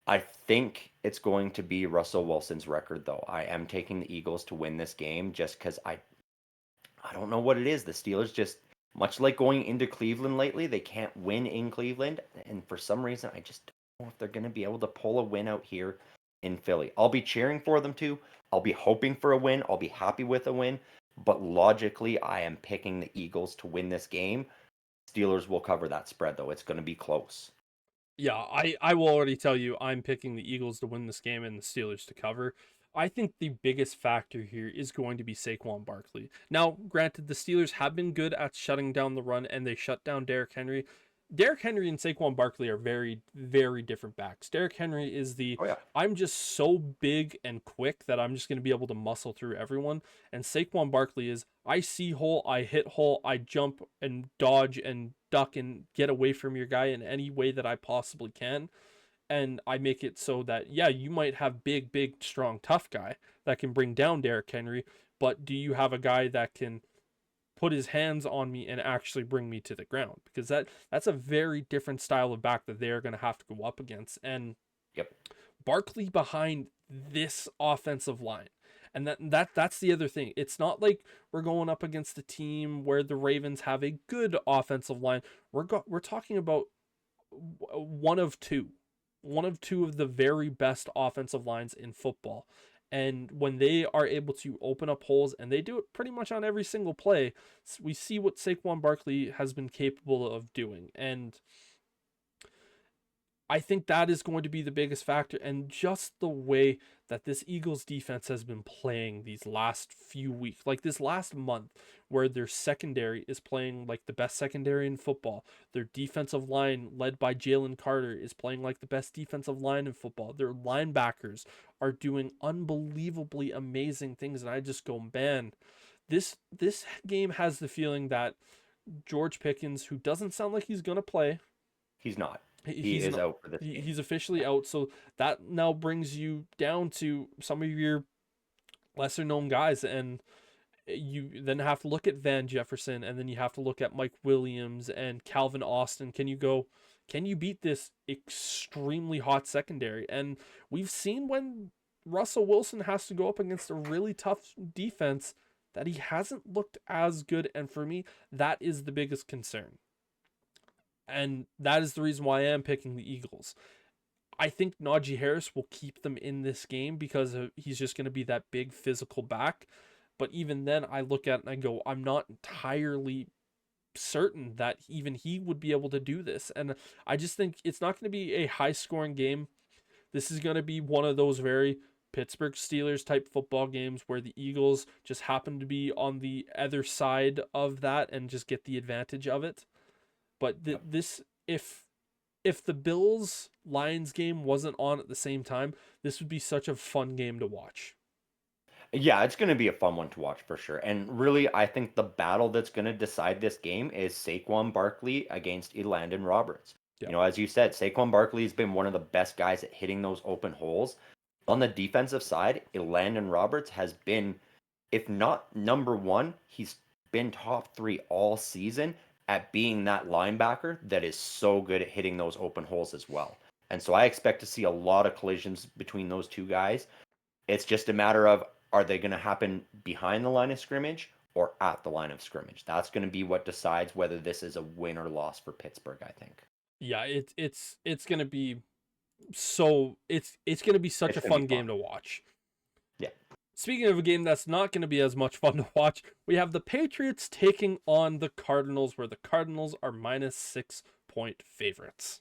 I think it's going to be Russell Wilson's record, though. I am taking the Eagles to win this game just because I don't know what it is. The Steelers just, much like going into Cleveland lately, they can't win in Cleveland. And for some reason, I just don't know if they're going to be able to pull a win out here in Philly. I'll be cheering for them too. I'll be hoping for a win. I'll be happy with a win. But logically, I am picking the Eagles to win this game. Steelers will cover that spread, though. It's going to be close. Yeah, I will already tell you I'm picking the Eagles to win this game and the Steelers to cover. I think the biggest factor here is going to be Saquon Barkley. Now, granted, the Steelers have been good at shutting down the run and they shut down Derrick Henry. Derrick Henry and Saquon Barkley are very, very different backs. Derrick Henry is the Oh yeah. I'm just so big and quick that I'm just going to be able to muscle through everyone. And Saquon Barkley is I see hole, I hit hole, I jump and dodge and duck and get away from your guy in any way that I possibly can. And I make it so that, yeah, you might have big, big, strong, tough guy that can bring down Derrick Henry, but do you have a guy that can put his hands on me and actually bring me to the ground? Because that's a very different style of back that they're going to have to go up against. And Yep. Barkley behind this offensive line. And that's the other thing. It's not like we're going up against a team where the Ravens have a good offensive line. We're talking about one of two, one of two of the very best offensive lines in football. And when they are able to open up holes, and they do it pretty much on every single play, we see what Saquon Barkley has been capable of doing. And I think that is going to be the biggest factor. And just the way that this Eagles defense has been playing these last few weeks, like this last month, where their secondary is playing like the best secondary in football. Their defensive line, led by Jalen Carter, is playing like the best defensive line in football. Their linebackers are doing unbelievably amazing things. And I just go, man, this game has the feeling that George Pickens, who doesn't sound like he's gonna play, He's not. He he's is not out for this game. he's officially out, so that now brings you down to some of your lesser known guys, and you then have to look at Van Jefferson, and then you have to look at Mike Williams and Calvin Austin. Can you beat this extremely hot secondary? And we've seen when Russell Wilson has to go up against a really tough defense that he hasn't looked as good, and for me that is the biggest concern. And that is the reason why I am picking the Eagles. I think Najee Harris will keep them in this game because he's just going to be that big physical back. But even then, I look at it and I go, I'm not entirely certain that even he would be able to do this. And I just think it's not going to be a high scoring game. This is going to be one of those very Pittsburgh Steelers type football games where the Eagles just happen to be on the other side of that and just get the advantage of it. But Yep. this, if the Bills Lions game wasn't on at the same time, this would be such a fun game to watch. Yeah, it's going to be a fun one to watch for sure. And really, I think the battle that's going to decide this game is Saquon Barkley against Elandon Roberts. Yeah. As you said, Saquon Barkley has been one of the best guys at hitting those open holes. On the defensive side, Elandon Roberts has been, if not number one, he's been top three all season at being that linebacker that is so good at hitting those open holes as well. And so I expect to see a lot of collisions between those two guys. It's just a matter of, are they going to happen behind the line of scrimmage or at the line of scrimmage? That's going to be what decides whether this is a win or loss for Pittsburgh, I think. Yeah, it's gonna be it's gonna be such It's a going to fun be game fun. to watch. Yeah. Speaking of a game that's not going to be as much fun to watch, we have the Patriots taking on the Cardinals, where the Cardinals are -6 point favorites.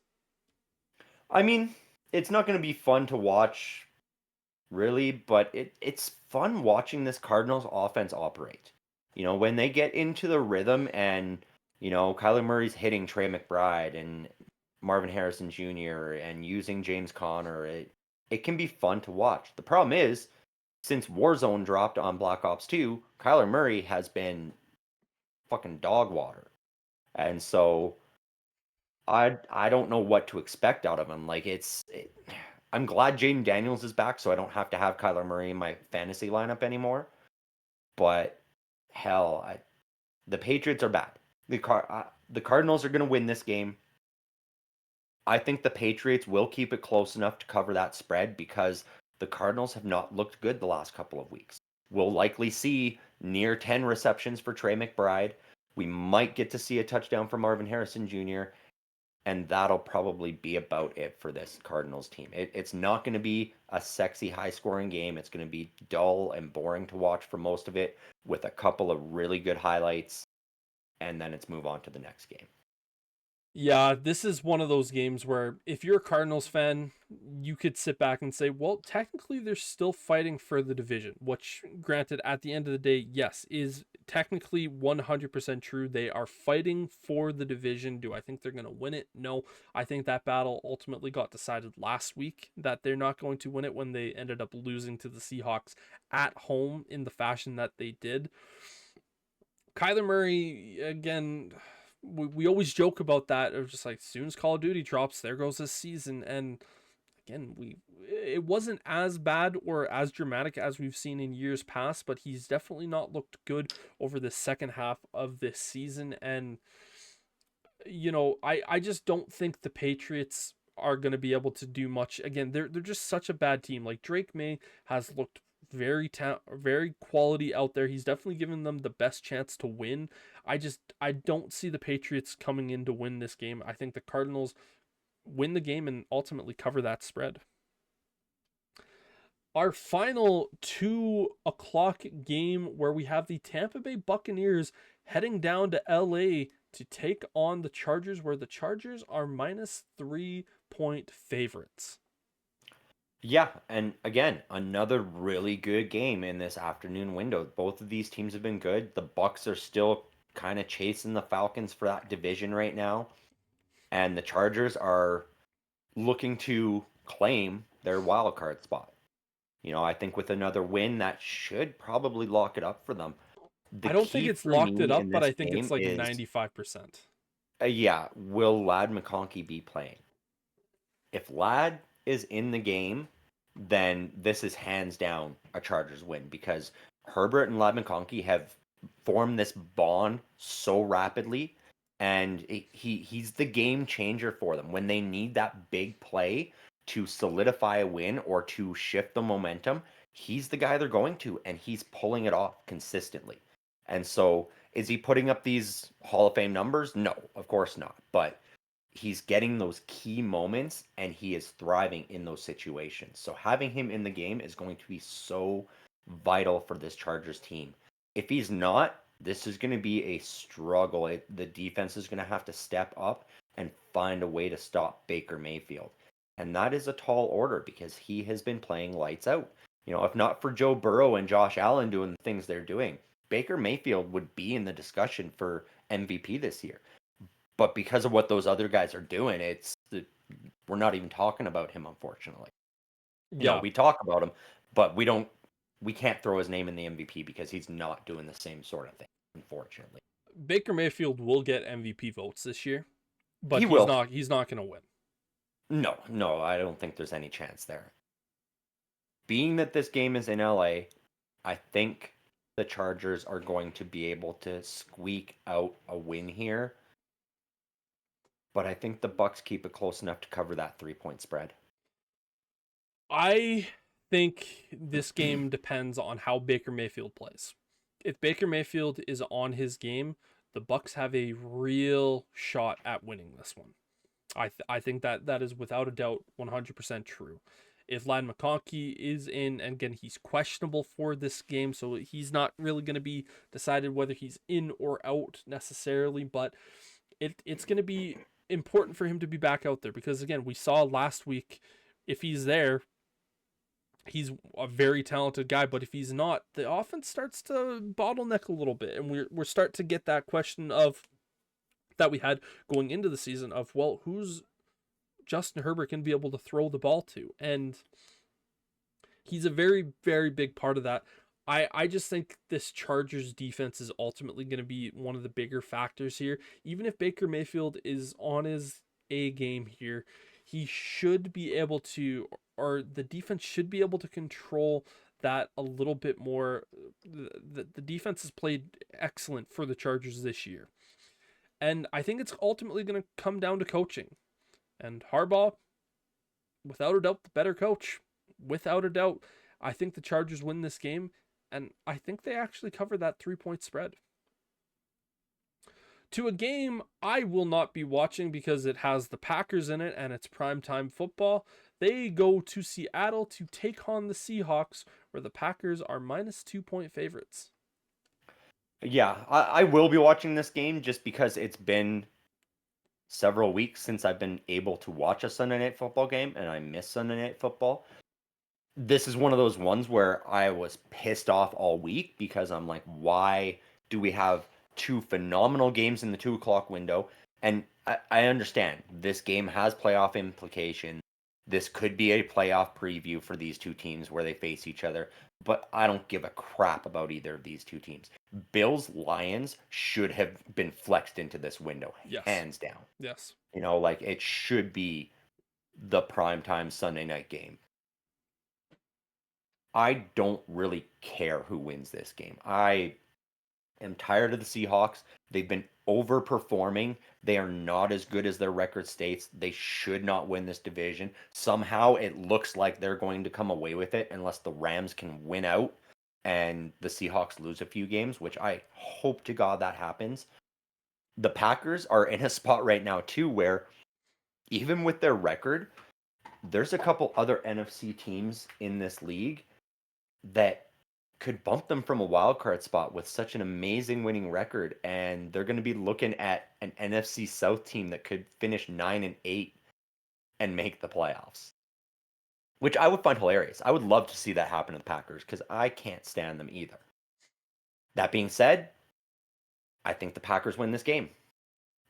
I mean, it's not going to be fun to watch, really, but it's fun watching this Cardinals offense operate. When they get into the rhythm and, Kyler Murray's hitting Trey McBride and Marvin Harrison Jr. and using James Conner, it can be fun to watch. The problem is, since Warzone dropped on Black Ops 2, Kyler Murray has been fucking dog water. And so I don't know what to expect out of him. Like I'm glad Jaden Daniels is back, so I don't have to have Kyler Murray in my fantasy lineup anymore. But hell, the Patriots are bad. The Cardinals are going to win this game. I think the Patriots will keep it close enough to cover that spread because the Cardinals have not looked good the last couple of weeks. We'll likely see near 10 receptions for Trey McBride. We might get to see a touchdown for Marvin Harrison Jr., and that'll probably be about it for this Cardinals team. It's not going to be a sexy, high scoring game. It's going to be dull and boring to watch for most of it with a couple of really good highlights, and then it's move on to the next game. Yeah, this is one of those games where if you're a Cardinals fan, you could sit back and say, well, technically they're still fighting for the division, which, granted, at the end of the day, yes, is technically 100% true. They are fighting for the division. Do I think they're going to win it? No. I think that battle ultimately got decided last week that they're not going to win it when they ended up losing to the Seahawks at home in the fashion that they did. Kyler Murray, again, we always joke about that. It was just like, as soon as Call of Duty drops, there goes this season. And again, it wasn't as bad or as dramatic as we've seen in years past, but he's definitely not looked good over the second half of this season. And I just don't think the Patriots are going to be able to do much. Again, they're just such a bad team. Like Drake May has looked very quality out there. He's definitely given them the best chance to win. I don't see the Patriots coming in to win this game. I think the Cardinals win the game and ultimately cover that spread. Our final 2 o'clock game, where we have the Tampa Bay Buccaneers heading down to LA to take on the Chargers, where the Chargers are -3 point favorites. Yeah, and again, another really good game in this afternoon window. Both of these teams have been good. The Bucks are still kind of chasing the Falcons for that division right now, and the Chargers are looking to claim their wild card spot. I think with another win, that should probably lock it up for them. The I don't think key it's for locked it me up, in but this I think it's game like is, 95%. yeah, will Lad McConkey be playing? If Lad is in the game, then this is hands down a Chargers win because Herbert and Lad McConkey have formed this bond so rapidly, and he's the game changer for them when they need that big play to solidify a win or to shift the momentum. He's the guy they're going to, and he's pulling it off consistently. And so, is he putting up these Hall of Fame numbers? No, of course not. But he's getting those key moments and he is thriving in those situations. So having him in the game is going to be so vital for this Chargers team. If he's not, this is going to be a struggle. The defense is going to have to step up and find a way to stop Baker Mayfield. And that is a tall order because he has been playing lights out. If not for Joe Burrow and Josh Allen doing the things they're doing, Baker Mayfield would be in the discussion for MVP this year. But because of what those other guys are doing, we're not even talking about him, unfortunately. Yeah, We talk about him, but we can't throw his name in the MVP because he's not doing the same sort of thing, unfortunately. Baker Mayfield will get MVP votes this year, but He he's will. not he's not going to win. No, no, I don't think there's any chance there. Being that this game is in LA, I think the Chargers are going to be able to squeak out a win here, but I think the Bucks keep it close enough to cover that 3-point spread. I think this game depends on how Baker Mayfield plays. If Baker Mayfield is on his game, the Bucks have a real shot at winning this one. I think that is without a doubt 100% true. If Lad McConkey is in, and again, he's questionable for this game, so he's not really going to be decided whether he's in or out necessarily, but it's going to be important for him to be back out there because, again, we saw last week if he's there, he's a very talented guy, but if he's not, the offense starts to bottleneck a little bit, and we're start to get that question of that we had going into the season of, well, who's Justin Herbert can be able to throw the ball to, and he's a very big part of that. I just think this Chargers defense is ultimately going to be one of the bigger factors here. Even if Baker Mayfield is on his A game here, he should be able to, or the defense should be able to control that a little bit more. The defense has played excellent for the Chargers this year. And I think it's ultimately going to come down to coaching. And Harbaugh, without a doubt, the better coach. Without a doubt. I think the Chargers win this game, and I think they actually cover that 3-point spread. To a game I will not be watching because it has the Packers in it and it's primetime football. They go to Seattle to take on the Seahawks, where the Packers are -2-point favorites. Yeah, I will be watching this game just because it's been several weeks since I've been able to watch a Sunday night football game, and I miss Sunday night football. This is one of those ones where I was pissed off all week because I'm like, why do we have two phenomenal games in the 2 o'clock window? And I understand this game has playoff implications. This could be a playoff preview for these two teams where they face each other, but I don't give a crap about either of these two teams. Bills Lions should have been flexed into this window, Yes. hands down. Yes. Like it should be the primetime Sunday night game. I don't really care who wins this game. I am tired of the Seahawks. They've been overperforming. They are not as good as their record states. They should not win this division. Somehow it looks like they're going to come away with it unless the Rams can win out and the Seahawks lose a few games, which I hope to God that happens. The Packers are in a spot right now, too, where even with their record, there's a couple other NFC teams in this league that could bump them from a wild card spot with such an amazing winning record, and they're going to be looking at an NFC South team that could finish 9-8 and make the playoffs, which I would find hilarious. I would love to see that happen to the Packers because I can't stand them either. That being said, I think the Packers win this game,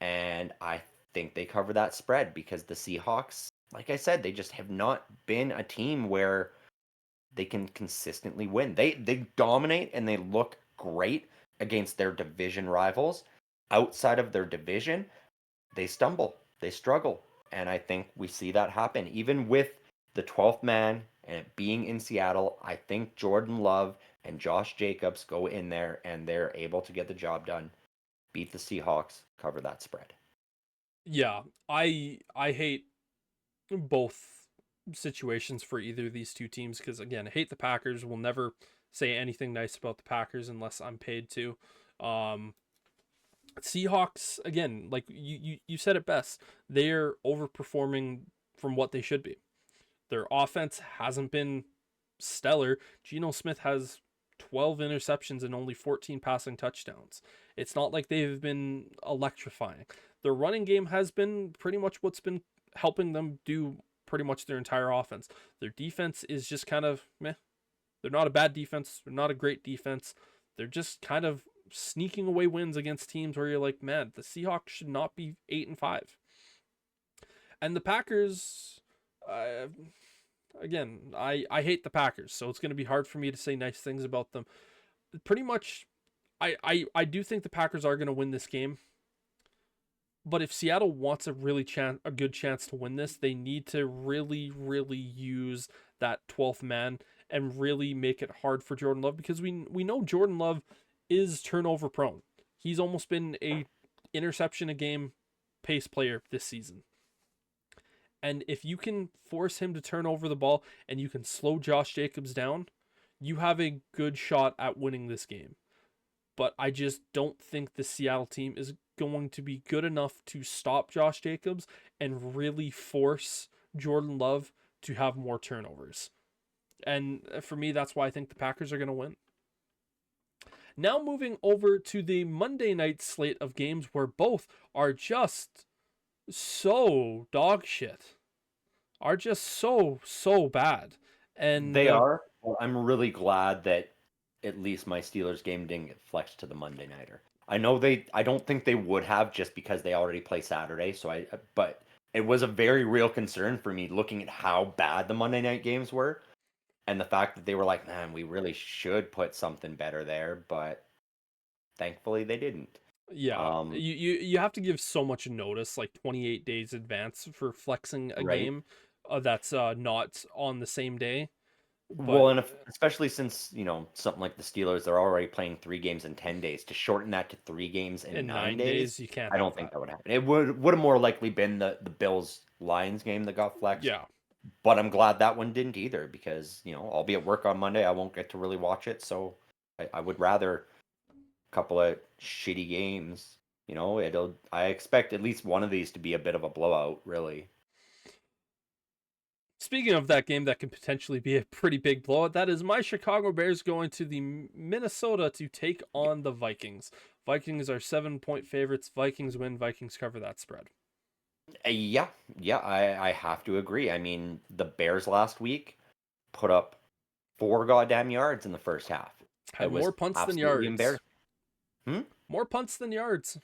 and I think they cover that spread because the Seahawks, like I said, they just have not been a team where they can consistently win. They dominate and they look great against their division rivals. Outside of their division, they stumble, they struggle, and I think we see that happen even with the 12th man and it being in Seattle. I think Jordan Love and Josh Jacobs go in there and they're able to get the job done, beat the Seahawks, cover that spread. Yeah, I hate both situations for either of these two teams because again, I hate the Packers. Will never say anything nice about the Packers unless I'm paid to. Um, Seahawks again, like you said it best. They're overperforming from what they should be. Their offense hasn't been stellar. Geno Smith has 12 interceptions and only 14 passing touchdowns. It's not like they've been electrifying. Their running game has been pretty much what's been helping them do pretty much their entire offense. Their defense is just kind of meh. They're not a bad defense. They're not a great defense. They're just kind of sneaking away wins against teams where you're like, man, the Seahawks should not be 8-5. And the Packers, uh, again, I hate the Packers, so it's going to be hard for me to say nice things about them. Pretty much, I do think the Packers are going to win this game. But if Seattle wants a good chance to win this, they need to really use that 12th man and really make it hard for Jordan Love because we know Jordan Love is turnover prone. He's almost been a interception a game pace player this season. And if you can force him to turn over the ball and you can slow Josh Jacobs down, you have a good shot at winning this game. But I just don't think the Seattle team is going to be good enough to stop Josh Jacobs and really force Jordan Love to have more turnovers. And for me, that's why I think the Packers are going to win. Now moving over to the Monday night slate of games where both are just so dog shit. Are just so bad. And They are. Well, I'm really glad that at least my Steelers game didn't get flexed to the Monday nighter. I don't think they would have just because they already play Saturday. But it was a very real concern for me looking at how bad the Monday night games were and the fact that they were like, man, we really should put something better there. But thankfully they didn't. yeah, Um, you have to give so much notice, like 28 days advance for flexing a right. game that's not on the same day. But Well, and especially since, something like the Steelers, they're already playing 3 games in 10 days. To shorten that to 3 games in in 9 9 days, days, you can't I have don't think that. that would happen. It would have more likely been the Bills Lions game that got flexed. Yeah. But I'm glad that one didn't either because, I'll be at work on Monday. I won't get to really watch it. So I would rather a couple of shitty games. I expect at least one of these to be a bit of a blowout, really. Speaking of that game that could potentially be a pretty big blowout, that is my Chicago Bears going to the Minnesota to take on the Vikings. Vikings are 7-point favorites. Vikings win. Vikings cover that spread. Yeah, yeah, I have to agree. I mean, the Bears last week put up 4 goddamn yards in the first half. Had It was more punts than absolutely yards. embarrassing. Hmm? More punts than yards.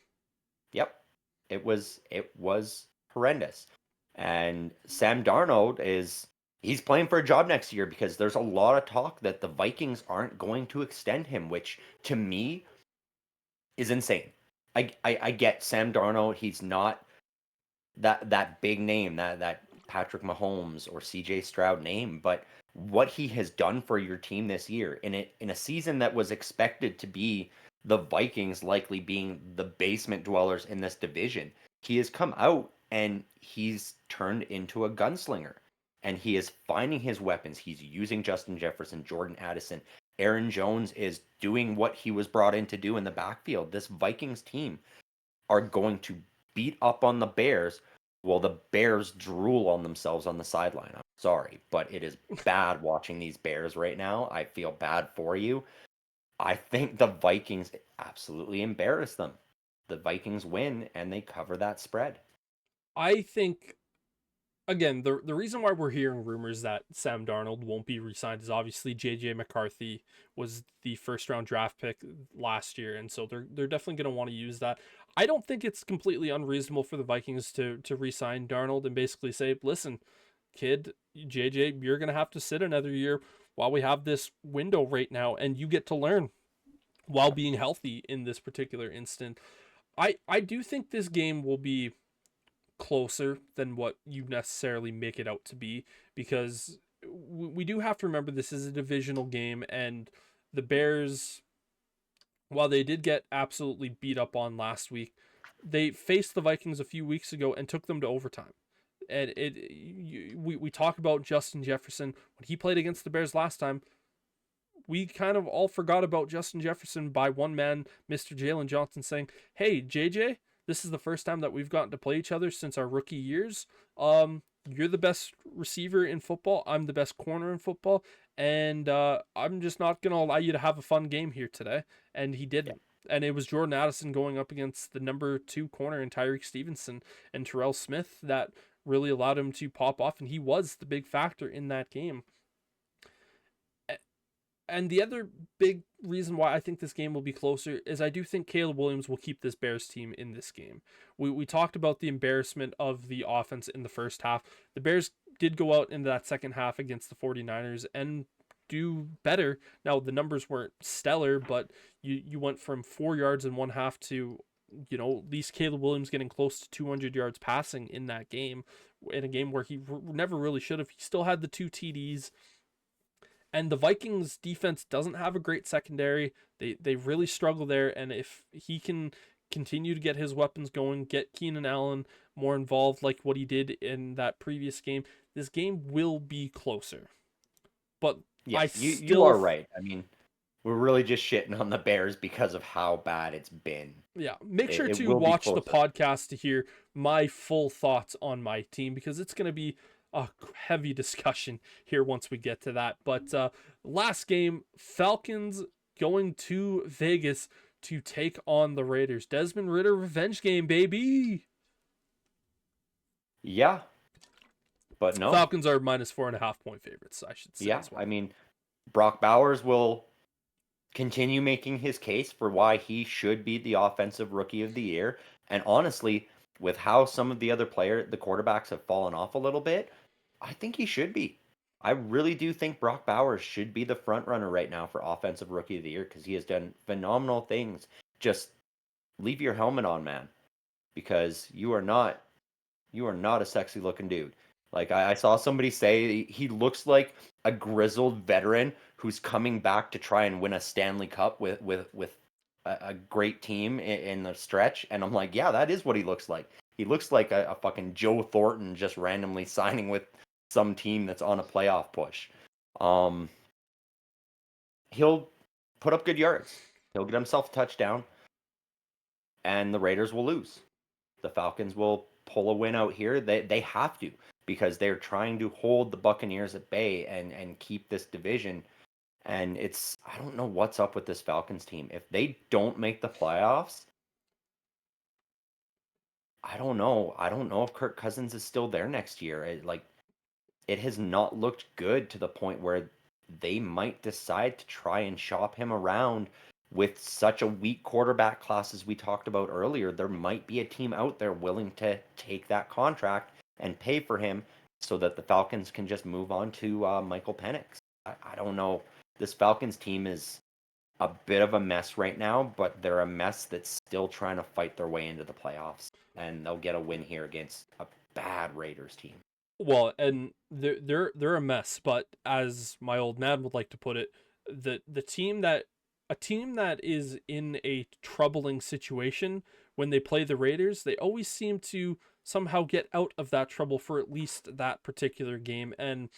Yep. It was horrendous. And Sam Darnold he's playing for a job next year because there's a lot of talk that the Vikings aren't going to extend him, which to me is insane. I get Sam Darnold, he's not that big name, that Patrick Mahomes or CJ Stroud name, but what he has done for your team this year in a season that was expected to be the Vikings likely being the basement dwellers in this division, he has come out and he's turned into a gunslinger. And he is finding his weapons. He's using Justin Jefferson, Jordan Addison. Aaron Jones is doing what he was brought in to do in the backfield. This Vikings team are going to beat up on the Bears while the Bears drool on themselves on the sideline. I'm sorry, but it is bad watching these Bears right now. I feel bad for you. I think the Vikings absolutely embarrass them. The Vikings win and they cover that spread. I think again, the reason why we're hearing rumors that Sam Darnold won't be re-signed is obviously JJ McCarthy was the first round draft pick last year, and so they're definitely going to want to use that. I don't think it's completely unreasonable for the Vikings to re-sign Darnold and basically say, listen, kid, JJ, you're going to have to sit another year while we have this window right now, and you get to learn while being healthy in this particular instant. I do think this game will be closer than what you necessarily make it out to be because we do have to remember this is a divisional game, and the Bears, while they did get absolutely beat up on last week, they faced the Vikings a few weeks ago and took them to overtime. And we talk about Justin Jefferson when he played against the Bears last time. We kind of all forgot about Justin Jefferson by one man, Mr. Jalen Johnson, saying, "Hey, JJ, this is the first time that we've gotten to play each other since our rookie years. You're the best receiver in football. I'm the best corner in football, and I'm just not gonna allow you to have a fun game here today." And he Yeah. didn't. And it was Jordan Addison going up against the number 2 corner in Tyreek Stevenson and Terrell Smith that really allowed him to pop off, and he was the big factor in that game. And the other big reason why I think this game will be closer is I do think Caleb Williams will keep this Bears team in this game. We talked about the embarrassment of the offense in the first half. The Bears did go out into that second half against the 49ers and do better. Now, the numbers weren't stellar, but you went from 4 yards in one half to, at least Caleb Williams getting close to 200 yards passing in that game, in a game where he never really should have. He still had the 2 TDs, and the Vikings defense doesn't have a great secondary. They really struggle there, and if he can continue to get his weapons going, get Keenan Allen more involved like what he did in that previous game, this game will be closer. But Yeah, I you still are right. I mean, we're really just shitting on the Bears because of how bad it's been. yeah, make sure It to will be watch the closer. podcast to hear my full thoughts on my team because it's going to be a heavy discussion here once we get to that. But last game, Falcons going to Vegas to take on the Raiders. Desmond Ritter revenge game, baby. Yeah, but no. Falcons are minus 4.5 point favorites, I should say Yeah, as I well. mean, Brock Bowers will continue making his case for why he should be the offensive rookie of the year. And honestly, with how some of the other the quarterbacks have fallen off a little bit, I think he should be. I really do think Brock Bowers should be the front runner right now for offensive rookie of the year because he has done phenomenal things. Just leave your helmet on, man, because you are not a sexy looking dude. Like I saw somebody say he looks like a grizzled veteran who's coming back to try and win a Stanley Cup with a great team in the stretch. And I'm like, yeah, that is what he looks like. He looks like a fucking Joe Thornton just randomly signing with some team that's on a playoff push. Um, he'll put up good yards. He'll get himself a touchdown, and the Raiders will lose. The Falcons will pull a win out here. They have to because they're trying to hold the Buccaneers at bay and keep this division. And I don't know what's up with this Falcons team. If they don't make the playoffs, I don't know. I don't know if Kirk Cousins is still there next year. It has not looked good to the point where they might decide to try and shop him around with such a weak quarterback class as we talked about earlier. There might be a team out there willing to take that contract and pay for him so that the Falcons can just move on to Michael Penix. I don't know. This Falcons team is a bit of a mess right now, but they're a mess that's still trying to fight their way into the playoffs. And they'll get a win here against a bad Raiders team. Well, and they're a mess, but as my old man would like to put it, the team that a team that is in a troubling situation when they play the Raiders, they always seem to somehow get out of that trouble for at least that particular game. And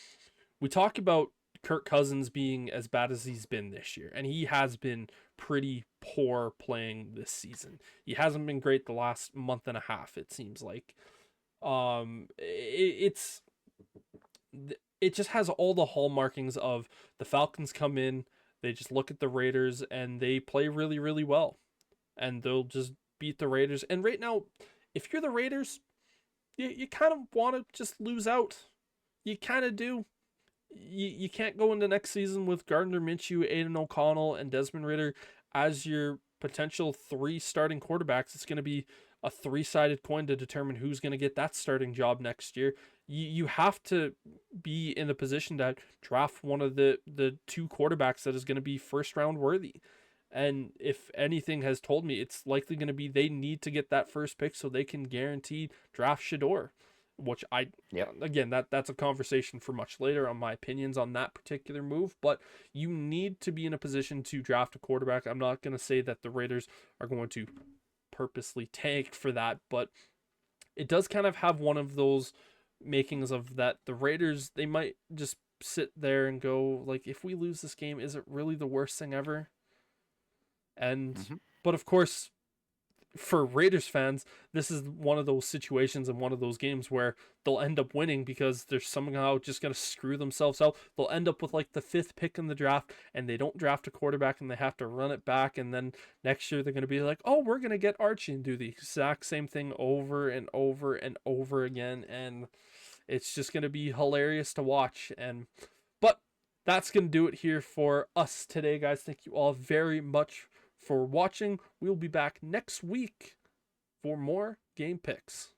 we talk about Kirk Cousins being as bad as he's been this year, and he has been pretty poor playing this season. He hasn't been great the last month and a half, it seems like. It's it just has all the hallmarkings of the Falcons come in, they just look at the Raiders and they play really really well, and they'll just beat the Raiders. And right now, if you're the Raiders, you kind of want to just lose out. You kind of do. You can't go into next season with Gardner Minshew, Aiden O'Connell, and Desmond Ritter as your potential three starting quarterbacks. It's going to be a three-sided coin to determine who's going to get that starting job next year. You have to be in the position to draft one of the two quarterbacks that is going to be first round worthy. And if anything has told me, it's likely going to be they need to get that first pick so they can guarantee draft Shador, which I, Yep. again, that's a conversation for much later on my opinions on that particular move. But you need to be in a position to draft a quarterback. I'm not going to say that the Raiders are going to purposely tank for that, but it does kind of have one of those makings of that the Raiders, they might just sit there and go like, if we lose this game, is it really the worst thing ever? And Hmm. but of course, for Raiders fans, this is one of those situations and one of those games where they'll end up winning because they're somehow just going to screw themselves out. They'll end up with like the fifth pick in the draft and they don't draft a quarterback and they have to run it back. And then next year they're going to be like, oh, we're going to get Archie and do the exact same thing over and over and over again. And it's just going to be hilarious to watch. But that's going to do it here for us today, guys. Thank you all very much for watching. We'll be back next week for more game picks.